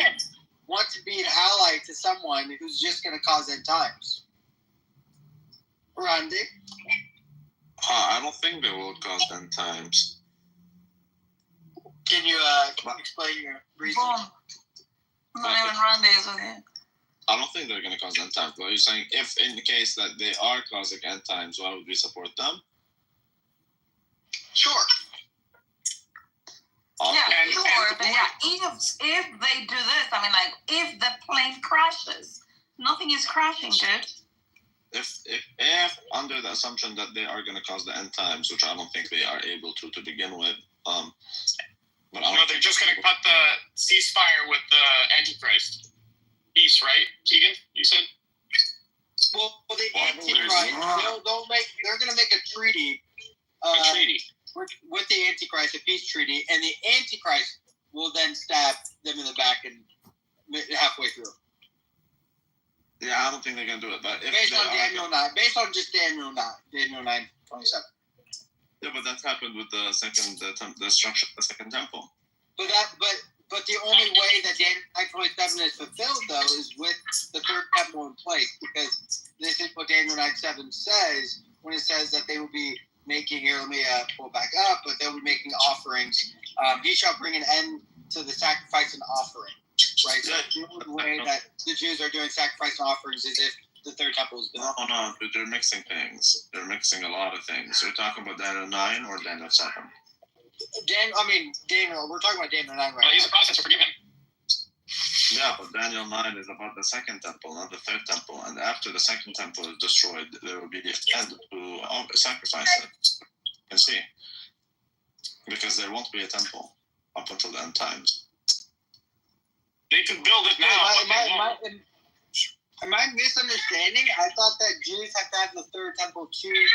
want to be an ally to someone who's just going to cause end times? Randy? I don't think they will cause end times. Can you explain your reason? Not even Randy is with you. I don't think they're going to cause end times. But you're saying if in the case that they are causing end times, why would we support them? Sure. Yeah, sure. But yeah, if they do this, I mean, like, if the plane crashes, nothing is crashing, dude. If under the assumption that they are going to cause the end times, which I don't think they are able to begin with, but they're just going to cut the ceasefire with the Antichrist. Peace, right, Keegan? You said. Well, the Antichrist, they're going to make a treaty. A treaty. With the Antichrist, a peace treaty, and the Antichrist will then stab them in the back and halfway through. Yeah, I don't think they're going to do it. But based on Daniel 9, based on just Daniel 9:27. Yeah, but that happened with the second, the destruction of the second temple. But the only way that Daniel 9:27 is fulfilled, though, is with the third temple in place, because this is what Daniel 9:7 says when it says that they will be making, here, let me pull back up, but they'll be making offerings. He shall bring an end to the sacrifice and offering, right? So the only way that the Jews are doing sacrifice and offerings is if the third temple is built. No, but they're mixing things. They're mixing a lot of things. We're talking about Daniel 9 or Daniel 7? Daniel, we're talking about Daniel 9 right now. He's a process of forgiven. Yeah, but Daniel 9 is about the second temple, not the third temple. And after the second temple is destroyed, there will be the end to sacrifice it. You can see. Because there won't be a temple up until the end times. They could build it now. Am I misunderstanding? I thought that Jews have to have the third temple to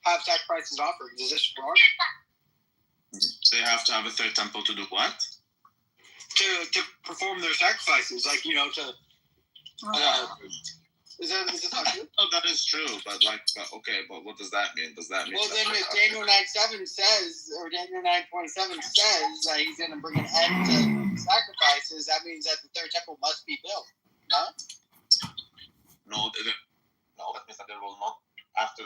have sacrifices and offerings. Is this wrong? So you have to have a third temple to do what? To perform their sacrifices, like, to. Is this not true? No, that is true, but what does that mean? Does that mean? Well, then if Daniel 9:7 says, or Daniel 9:27 says that he's going to bring an end to sacrifices, that means that the third temple must be built. No. No, that means that there will not after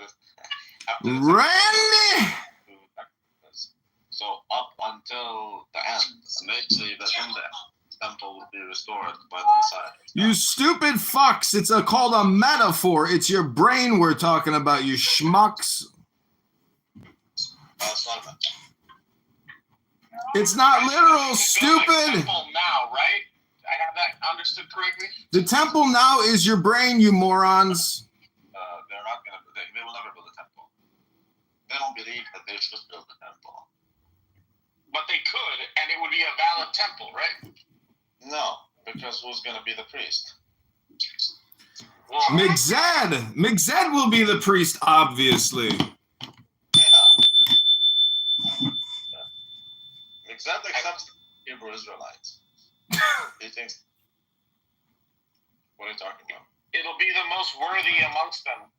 Randy. So up until the end, and they say that in the temple will be restored by the Messiah. You stupid fucks. It's called a metaphor. It's your brain we're talking about, you schmucks. It's not literal, stupid. Temple now, right? I have that understood correctly? The temple now is your brain, you morons. They're not going to, they will never build a temple. They don't believe that they should build a temple. But they could, and it would be a valid temple, right? No, because who's going to be the priest? Well, Migzed will be the priest, obviously. Yeah. Migzed accepts Hebrew Israelites. He thinks, what are you talking about? It'll be the most worthy amongst them,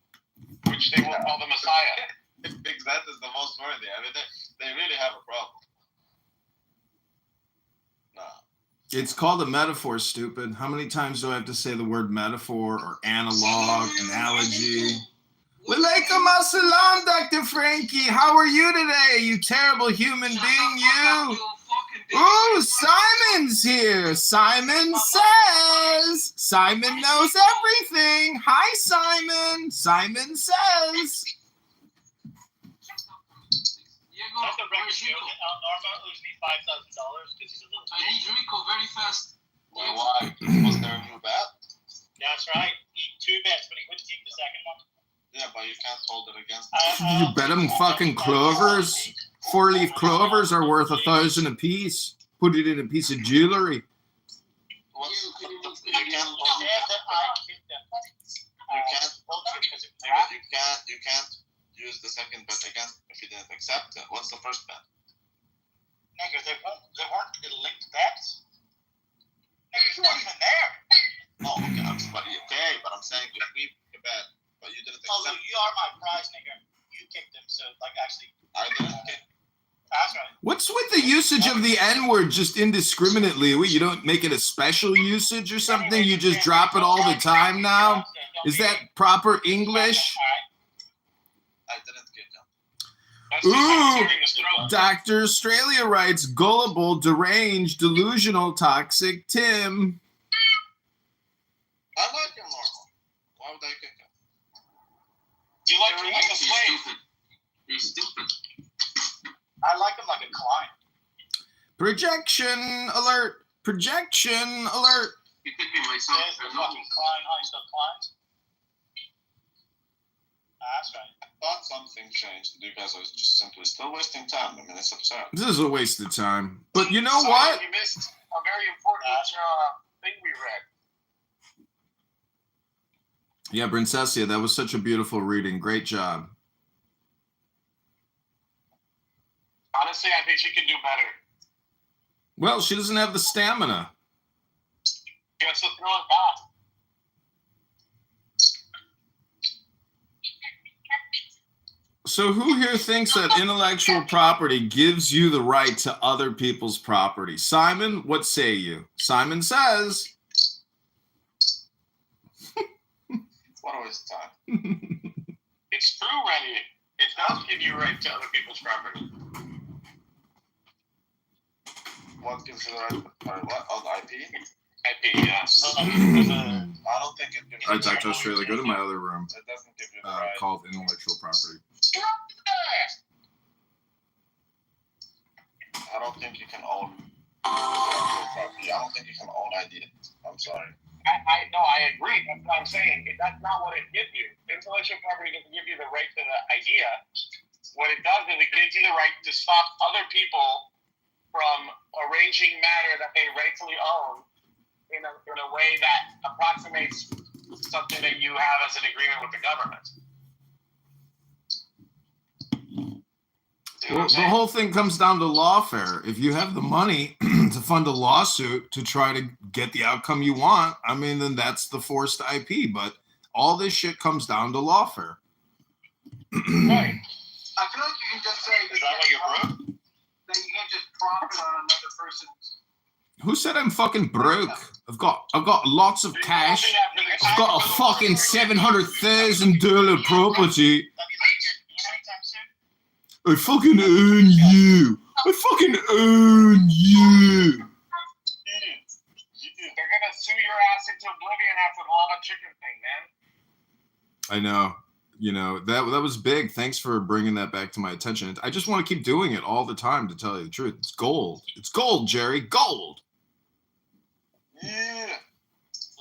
which they will call the Messiah. think that is the most worthy. I mean, they really have a problem. No. It's called a metaphor, stupid. How many times do I have to say the word metaphor or analog, analogy? Walaikum assalam, Dr. Frankie. How are you today, you terrible human being, you? Ooh, Simon's here. Simon says. Simon knows everything. Hi, Simon. Simon says. Let the record show that Norma owes me $5,000 because he's a little. I need Rico very fast. Why? Was there a new bet? That's right. He 2 bets, but he wouldn't take the second one. Yeah, but you can't hold it against You bet him fucking clovers. 4-leaf clovers are worth $1,000 a piece. Put it in a piece of jewelry. You can't use the second bet again if you didn't accept it. What's the first bet? Nigga, they weren't linked bets. Nigga, you weren't even there. No, okay, but I'm saying if we bet, but you didn't accept. Oh, you are my prize, nigga. You kicked him, so actually. I didn't kick. That's right. What's with the usage of the N-word just indiscriminately? You don't make it a special usage or something? You just drop it all the time now? Is that proper English? I didn't kick him. Ooh, Dr. Australia writes, gullible, deranged, delusional, toxic Tim. I like him normal. Why would I kick him? Do you like him like a slave? He's stupid. I like him like a client. Projection alert. Projection alert. He could be my son. There's the fucking client. How you spell client? That's right. I thought something changed. You guys are just simply still wasting time. I mean, it's absurd. This is a waste of time. But you know what? You missed a very important thing we read. Yeah, Princessia, that was such a beautiful reading. Great job. Honestly, I think she can do better. Well, she doesn't have the stamina. Guess what's going back? So who here thinks that intellectual property gives you the right to other people's property? Simon, what say you? Simon says. What a waste of time. It's true, Rennie. It does give you a right to other people's property. What gives you the right? What? On IP? IP, yes. I don't think it gives you All right, Dr. Australia, go to my other room. It doesn't give you the right. Called intellectual property. I don't think you can own property. I don't think you can own ideas. I'm sorry. I agree. That's what I'm saying. That's not what it gives you. Intellectual property doesn't give you the right to the idea. What it does is it gives you the right to stop other people from arranging matter that they rightfully own in a way that approximates something that you have as an agreement with the government. Well, the whole thing comes down to lawfare. If you have the money to fund a lawsuit to try to get the outcome you want, I mean, then that's the forced IP. But all this shit comes down to lawfare. Right. I feel like you can just say Is that why you're broke? that you can't just profit on another person's. Who said I'm fucking broke? I've got lots of cash. I've got a fucking $700,000 property. I fucking own you. I fucking own you. They're gonna sue your ass into oblivion after the lava chicken thing, man. I know. You know, that was big. Thanks for bringing that back to my attention. I just want to keep doing it all the time, to tell you the truth. It's gold. It's gold, Jerry. Gold. Yeah.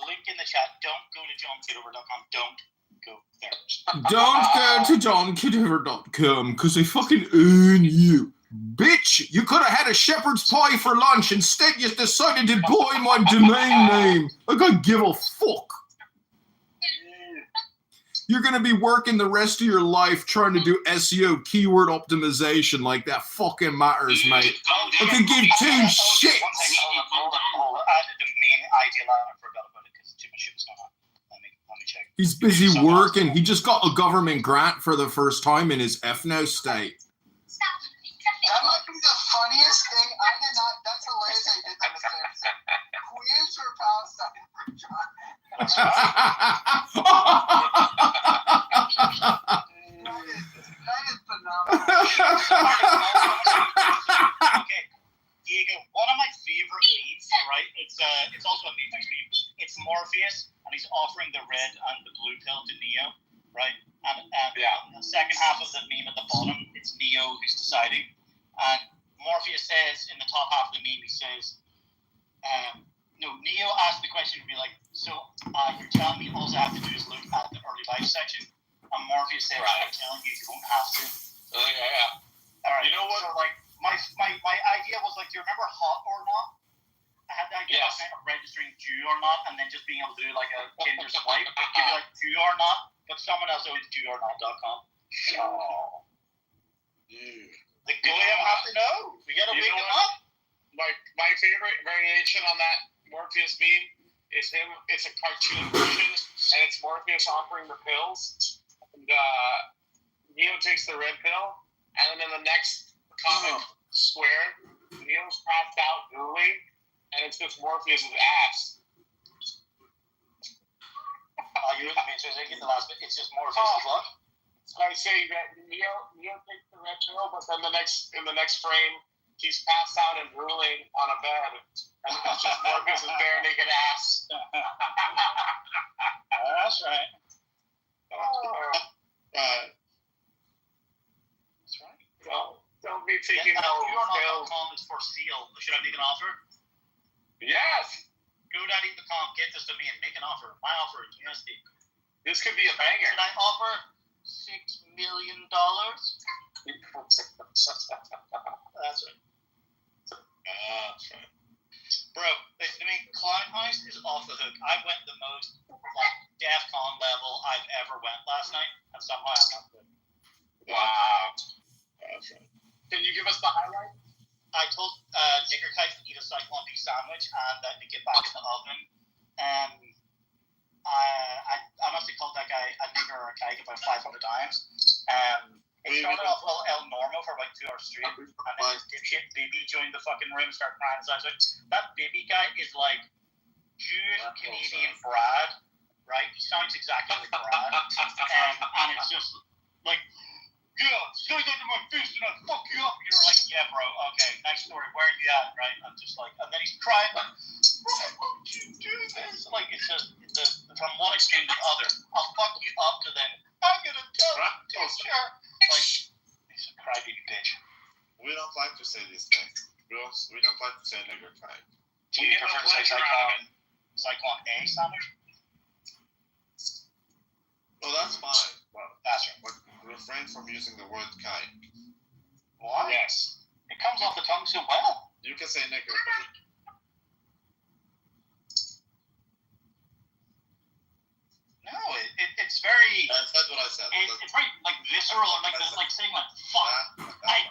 Link in the chat. Don't go to johnkitover.com. Don't go there. Don't go to johnkitover.com because I fucking own you. Bitch, you could have had a shepherd's pie for lunch. Instead, you decided to buy my domain name. Like I give a fuck. You're going to be working the rest of your life trying to do SEO keyword optimization like that fucking matters, mate. I can give two shits. Hold on. I didn't mean idea. I forgot about it because too much shit was going on. Let me check. He's busy working. He just got a government grant for the first time in his ethno state. That might be the funniest thing. I did not. That's hilarious. I did that mistake. Queers for Palestine for John. That is phenomenal. Okay, Diego. One of my favorite memes, right? It's also a Matrix meme. It's Morpheus, and he's offering the red and the blue pill to Neo, right? And the second half of the meme at the bottom, it's Neo who's deciding. And Morpheus says in the top half of the meme, he says, Neo asked the question to be like, so you're telling me all I have to do is look at the early life section? And Morpheus says, I'm telling you, you don't have to. Yeah. All right. You know what? So, like, my idea was like, do you remember Hot or Not? I had the idea last night of registering Jew or Not, and then just being able to do like a Tinder swipe, give you like Jew or Not, but someone else always JewOrNot.com. Oh. The Goyim have to know. We gotta wake them up. My favorite variation on that Morpheus meme is him. It's a cartoon version, and it's Morpheus offering the pills. And Neo takes the red pill, and then in the next comic square, Neo's passed out drooling, and it's just Morpheus' ass. You're with me. So they get the last bit. It's just Morpheus' what? I say that Neo takes the red pill, but then in the next frame, he's passed out and drooling on a bed, and it's just Morpheus' bare naked ass. That's right. That's right. Don't be taking no pills. JewOrNot.com is for sale. Should I make an offer? Yes. GoDaddy.com, get this to me and make an offer. My offer is USD. This could be a banger. Should I offer $6 million? That's right. Bro, listen to me. Clown Heist is off the hook. I went the most DEF CON level I've ever went last night, and somehow I'm not good. Wow. Can you give us the highlight? I told Nigger Kite to eat a Cyclone B sandwich and to get back in the oven. I must have called that guy a nigger or a kike about 500 times. It started off well El Normo for about 2 hours straight, and then this dipshit baby joined the fucking room, started crying. So I was like, that baby guy is like Jewish Canadian Brad, right? He sounds exactly like Brad, and it's just like, yeah, say that to my face and I'll fuck you up. You're like, yeah, bro, okay, nice story. Where are you at, right? I'm just like, and then he's crying, like, why would you do this? Like, it's just from one extreme to the other. I'll fuck you up to then, I'm gonna tell the teacher. Like, he's a crybaby bitch. We don't like to say these things. We don't like to say nigger kind. Do you prefer to say Cyclone A sandwich? Oh, that's fine. Well, that's right. But refrain from using the word kind. Why? Yes. It comes off the tongue so well. You can say nigger, but no, it's very. That's what I said. It's very like visceral and like saying like fuck. I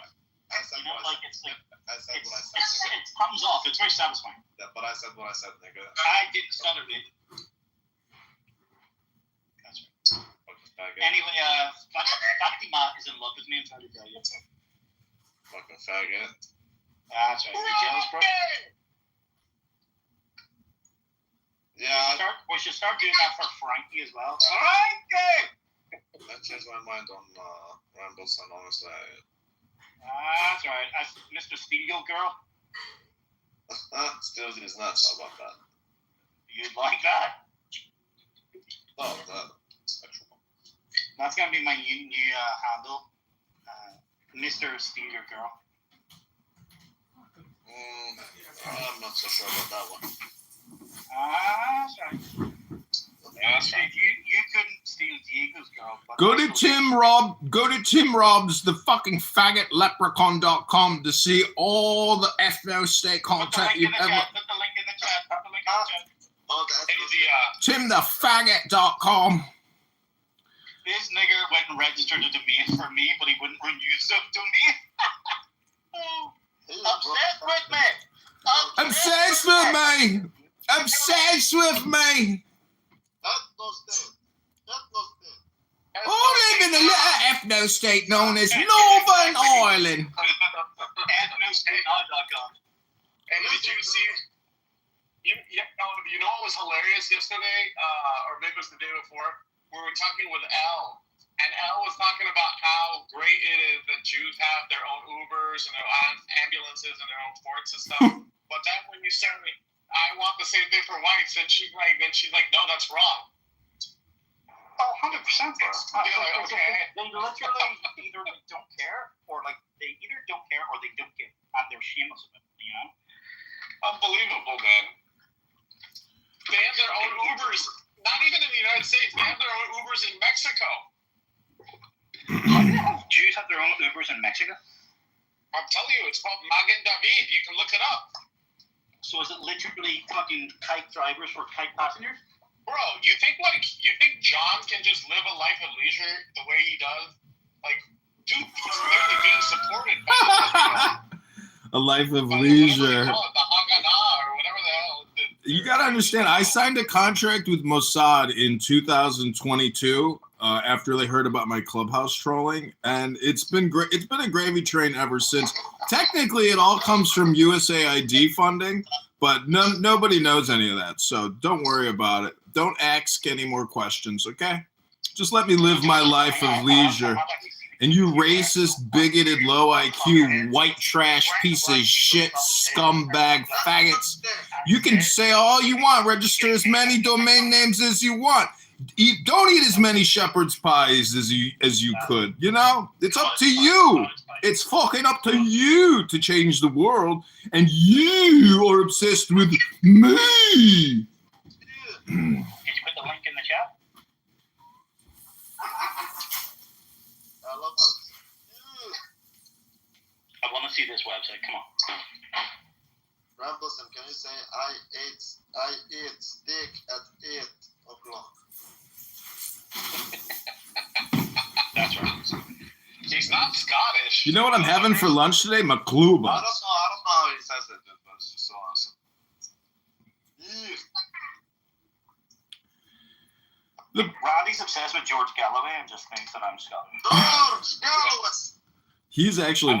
said what I said. I said what I said. It comes off. It's very satisfying. Yeah, but I said what I said, nigga. I didn't stutter, dude. That's right. Anyway, Fatima is in love with me. I'm trying to tell you. Fucking faggot. That's right. You jealous, bro? Yeah. We should start doing that for Frankie as well. Frankie! I changed my mind on Rambles and honestly. That's right. As Mr. Steel Girl. Still is nuts about that. You'd like that? No, that's actual. That's gonna be my new handle, Mr. Steeler Girl. I'm not so sure about that one. That's right. That's right. You couldn't steal Diego's girl. Go to Tim Rob's the fucking faggot leprechaun.com to see all the ethno state content you've ever. Put the link in the chat. Put the link in the chat. Oh, that's TimTheFaggot.com. This nigger went and registered a domain for me, but he wouldn't renew the domain. Obsessed with me. Obsessed with me. Obsessed with me. That's those things. in a little ethno-state known as Northern Ireland. Ethnostateodd.com. And did you see? You know what was hilarious yesterday, or maybe it was the day before? We were talking with Al, and Al was talking about how great it is that Jews have their own Ubers and their own ambulances and their own forts and stuff. But then when you say, I want the same thing for whites, and she's like, no, that's wrong. Oh, 100%, bro. Okay. They literally either don't care, or like they either don't care or they don't get, and they're shameless of it. You know? Unbelievable, man. They have their own Ubers. Not even in the United States. They have their own Ubers in Mexico. Jews have their own Ubers in Mexico? I'm telling you, it's called Magen David. You can look it up. So is it literally fucking kite drivers for kite passengers? Bro, you think John can just live a life of leisure the way he does? Like, dude, he's literally being supported by a life of leisure. the Haganah or whatever the hell. You gotta understand, I signed a contract with Mossad in 2022 after they heard about my Clubhouse trolling, and it's been great. It's been a gravy train ever since. Technically, it all comes from USAID funding, but nobody knows any of that, so don't worry about it. Don't ask any more questions, okay? Just let me live my life of leisure. And you racist, bigoted, low IQ, white trash piece of shit, scumbag faggots, you can say all you want, register as many domain names as you want. Don't eat as many shepherd's pies as you could, you know? It's up to you. It's fucking up to you to change the world, and you are obsessed with me. Did you put the link in the chat? I want to see this website. Come on. Rambleson, can you say I eat steak at 8 o'clock? That's right. He's not Scottish. You know what I'm having for lunch today? McCluba. I don't know how he says it, but it's just so awesome. Randy's obsessed with George Galloway and just thinks that I'm Scottish. George Galloway! He's actually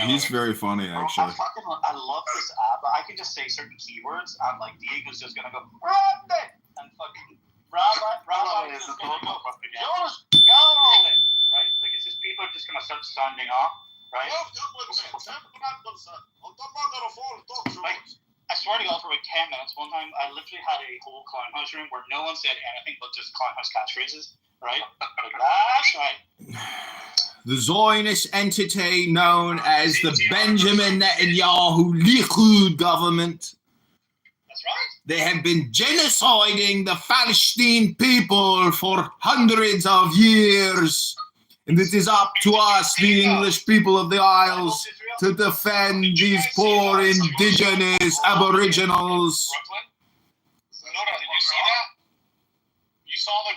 he's very funny, actually. I love this app. I can just say certain keywords, and like Diego's just gonna go Randy and fucking Rabbi is just gonna go George Galloway, right? Like it's just people are just gonna start sounding off, right? Like, I swear to God, for like 10 minutes, one time I literally had a whole clown house room where no one said anything but just clown house catchphrases, right? Like, that's right. The Zionist entity known as the Benjamin Netanyahu Likud government. That's right. They have been genociding the Palestinian people for hundreds of years. And it is up to us, the English people of the Isles, to defend these poor indigenous aboriginals. Brooklyn? Sonora, did you see that? You saw the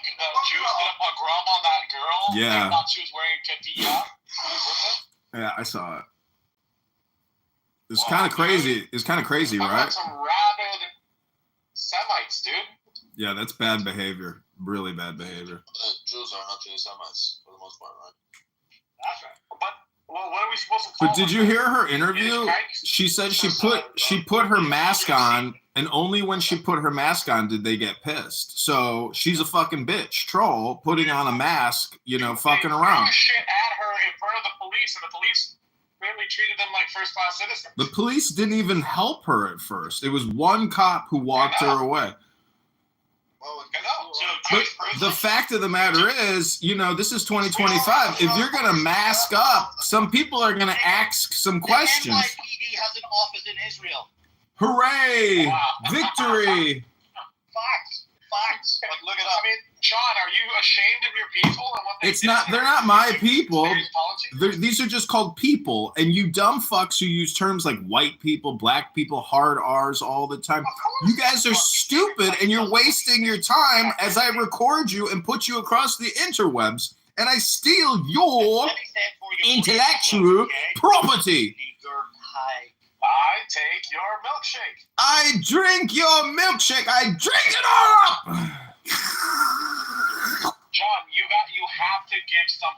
Jews did a pogrom on that girl? Yeah. They thought she was wearing keffiyeh in Brooklyn? Yeah, I saw it. It's kind of crazy. It's kind of crazy, right? Some rabid Semites, dude. Yeah, that's bad behavior. Really bad behavior. Jews are not really Semites for the most part, right? That's right. But well, what are we supposed to call But did you hear her interview? She said she put her mask on, and only when she put her mask on did they get pissed. So she's a fucking bitch troll putting on a mask, you know, fucking around. They threw shit at her in front of the police, and the police really treated them like first-class citizens. The police didn't even help her at first. It was one cop who walked her away. But the fact of the matter is, you know, this is 2025. If you're going to mask up, some people are going to ask some questions. The NYPD has an office in Israel. Hooray! Victory! Facts. Like, look it up. I mean, John, are you ashamed of your people and what they It's not. They're not my people. These are just called people. And you dumb fucks who use terms like white people, black people, hard R's all the time. You guys are stupid, and you're wasting your time as I record you and put you across the interwebs, and I steal your intellectual property. I take your milkshake. I drink your milkshake. I drink it all up. John, you have to give some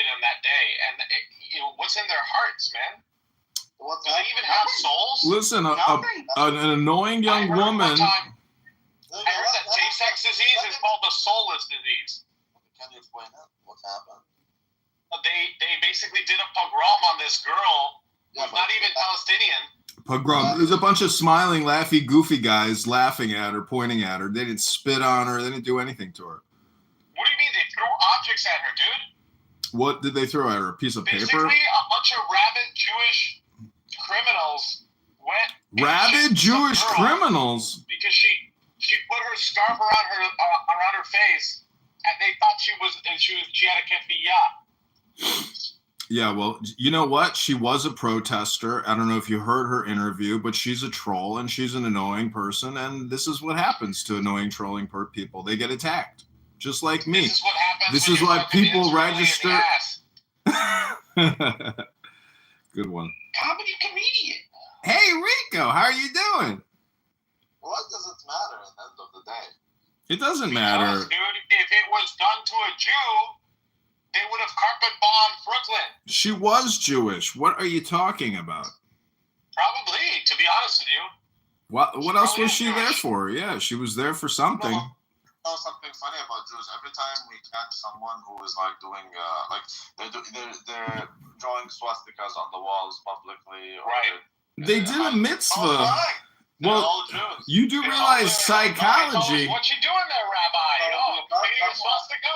did on that day, and what's in their hearts, man? Do they even have souls? Listen, an annoying young woman. I heard that same-sex disease is called the soulless disease. Can you explain it? What happened? They basically did a pogrom on this girl who's not even Palestinian. Pogrom. There's a bunch of smiling, laughy, goofy guys laughing at her, pointing at her. They didn't spit on her. They didn't do anything to her. What do you mean? They threw objects at her, dude? What did they throw at her? A piece of paper? Basically, a bunch of rabid Jewish criminals went. Rabid Jewish criminals? Because she put her scarf around her face, and they thought she had a keffiyah. Yeah, well, you know what? She was a protester. I don't know if you heard her interview, but she's a troll and she's an annoying person. And this is what happens to annoying, trolling people. They get attacked, just like me. This is what happens. This is why people register. Good one. Comedy comedian. Hey, Rico, how are you doing? What does it matter at the end of the day? It doesn't matter. Dude, if it was done to a Jew, they would have carpet bombed Brooklyn. She was Jewish. What are you talking about? Probably, to be honest with you. What else was she there for? Yeah, she was there for something. know something funny about Jews? Every time we catch someone who is like doing they're drawing swastikas on the walls publicly, or they did a mitzvah. Well, you do realize psychology. What you doing there, Rabbi? Painting a swastika?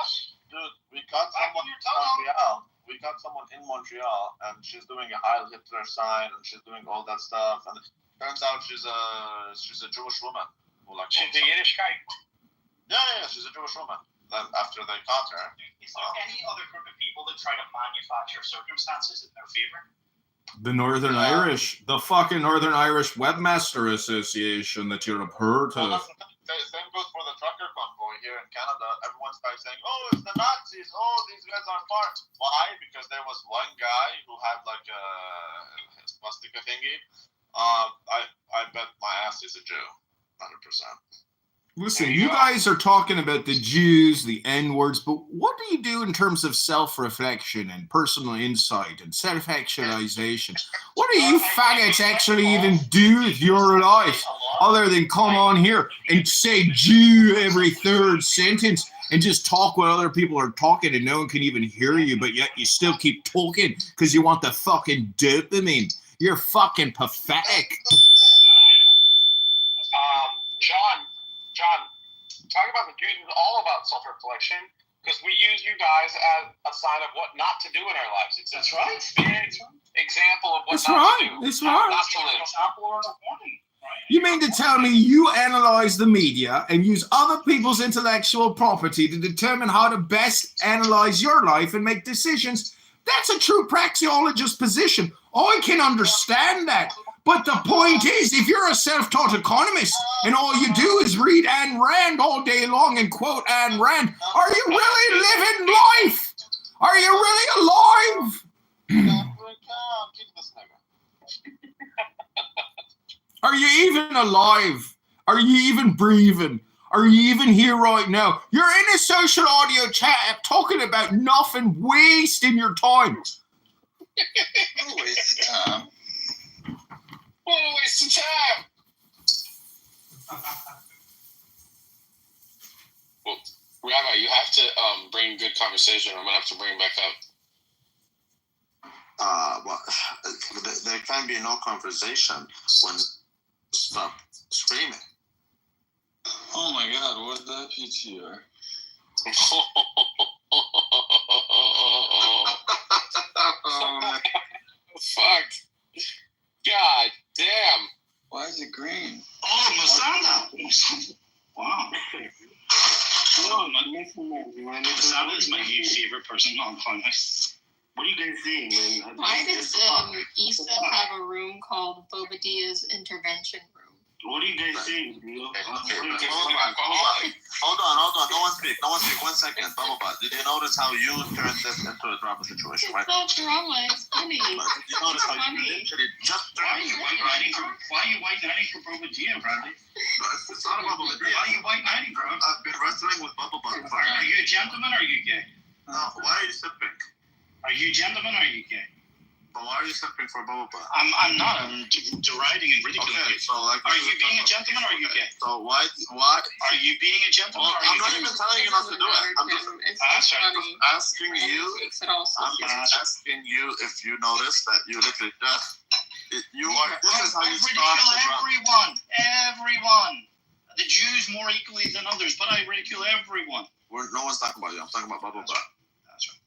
Dude, we got someone in Montreal. We got someone in Montreal, and she's doing a Heil Hitler sign, and she's doing all that stuff. And it turns out she's a Jewish woman who like. She's a Yiddish guy. Yeah, she's a Jewish woman. Then after they caught her. Is there any other group of people that try to manufacture circumstances in their favor? The Northern Irish, the fucking Northern Irish Webmaster Association that you're a part of. Same goes for the trucker convoy here in Canada. Everyone starts saying, "Oh, it's the Nazis. Oh, these guys are far." Why? Because there was one guy who had like a swastika thingy. I bet my ass is a Jew, 100%. Listen, you guys are talking about the Jews, the N-words, but what do you do in terms of self-reflection and personal insight and self-actualization? What do you faggots actually even do with your life other than come on here and say Jew every third sentence and just talk what other people are talking and no one can even hear you, but yet you still keep talking because you want the fucking dopamine? You're fucking pathetic. John, talking about the Jews is all about self-reflection because we use you guys as a sign of what not to do in our lives. That's right. Big example of what not to do. That's right. Not to live. You mean to tell me you analyze the media and use other people's intellectual property to determine how to best analyze your life and make decisions? That's a true praxeologist position. I can understand that. But the point is, if you're a self-taught economist and all you do is read Ayn Rand all day long and quote Ayn Rand, are you really living life? Are you really alive? Are you even alive? Are you even breathing? Are you even here right now? You're in a social audio chat talking about nothing, wasting your time. Waste of time. What a waste of time. Well, Rabbi, you have to bring good conversation. I'm going to have to bring back up. Well, there can be no conversation when stop screaming. Oh my God, what that PTR? Fuck. God damn. Why is it green? Oh, Masada. Wow. Masada is my new favorite person on Clubhouse. What are you guys seeing, man? Why does Issa have a room called Bobadia's Intervention Room? What are you guys seeing? Hold on. No one speak. 1 second. Bubba, did you notice how you turned this into a drama situation, right? It's not drama. It's funny. Did you notice how you literally just Why are you white knighting for Bobadia, Bradley? It's not about Bobadilla. Why are you white knighting, bro? I've been wrestling with Bubba. Are you a gentleman or are you gay? No, why are you sipping? Are you gentlemen or are you gay? But why are you stepping for bubble butt? I'm not. I'm deriding and ridiculing. Okay, so like. Are you being a gentleman or are you gay? So why? Are you being a gentleman? Well, or are I'm you not gay? even telling you not to do it. I'm just asking you. I'm asking you if you notice that you literally just. You are. This is how you start the drama. Everyone. The Jews more equally than others, but I ridicule everyone. No one's talking about you. I'm talking about bubble butt. That's right.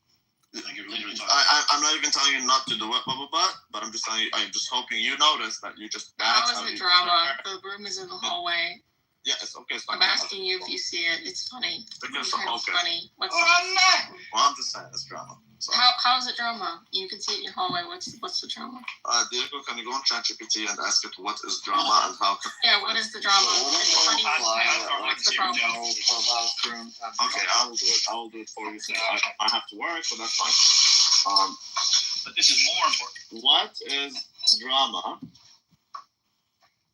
Like you're literally talking. I'm not even telling you not to do it, bubble butt, but I'm just telling you. I'm just hoping you notice that you just. How is the drama? The room is in the hallway. Yeah, it's okay. I'm asking you if you see it. It's funny. Because it's funny. What's well, I'm just saying it's drama. So. How is it drama? You can see it in your hallway. What's the drama? Diego, can you go on ChatGPT and ask it what is drama and how? Yeah, what is the drama? It's funny. What's the problem? Okay, I will do it. I will do it for you. So I have to work, so that's fine. But this is more important. What is drama?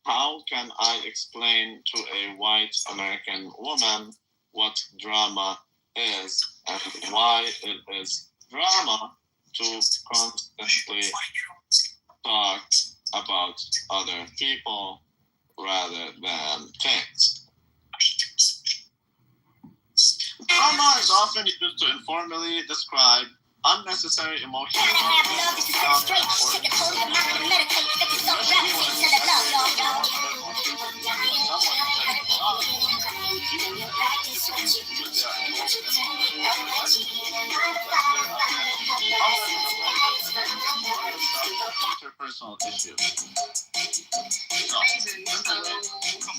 How can I explain to a white American woman what drama is and why it is drama to constantly talk about other people rather than things? Drama is often used to informally describe unnecessary emotional interpersonal issues. Amazing. So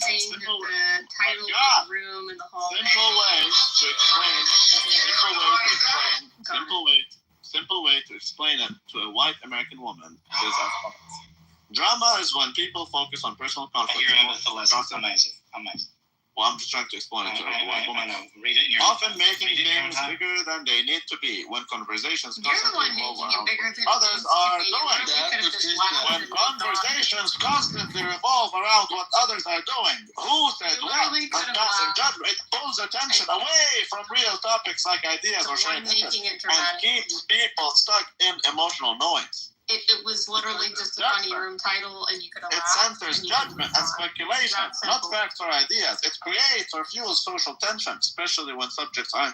saying that the title of the room in the hallway. Simple way to explain it to a white American woman is as follows. Drama is when people focus on personal conflict. Amazing. Well, I'm just trying to explain it to a white woman. Often making things bigger than they need to be when conversations constantly revolve around others are doing that. When conversations constantly revolve around what others are doing, who said what, and passing judgment, it pulls attention away from real topics like ideas or shared interests, and keeps people stuck in emotional noise. It was literally just a funny room title, and you could have It centers judgment and speculation, not facts or ideas. It creates or fuels social tension, especially when subjects aren't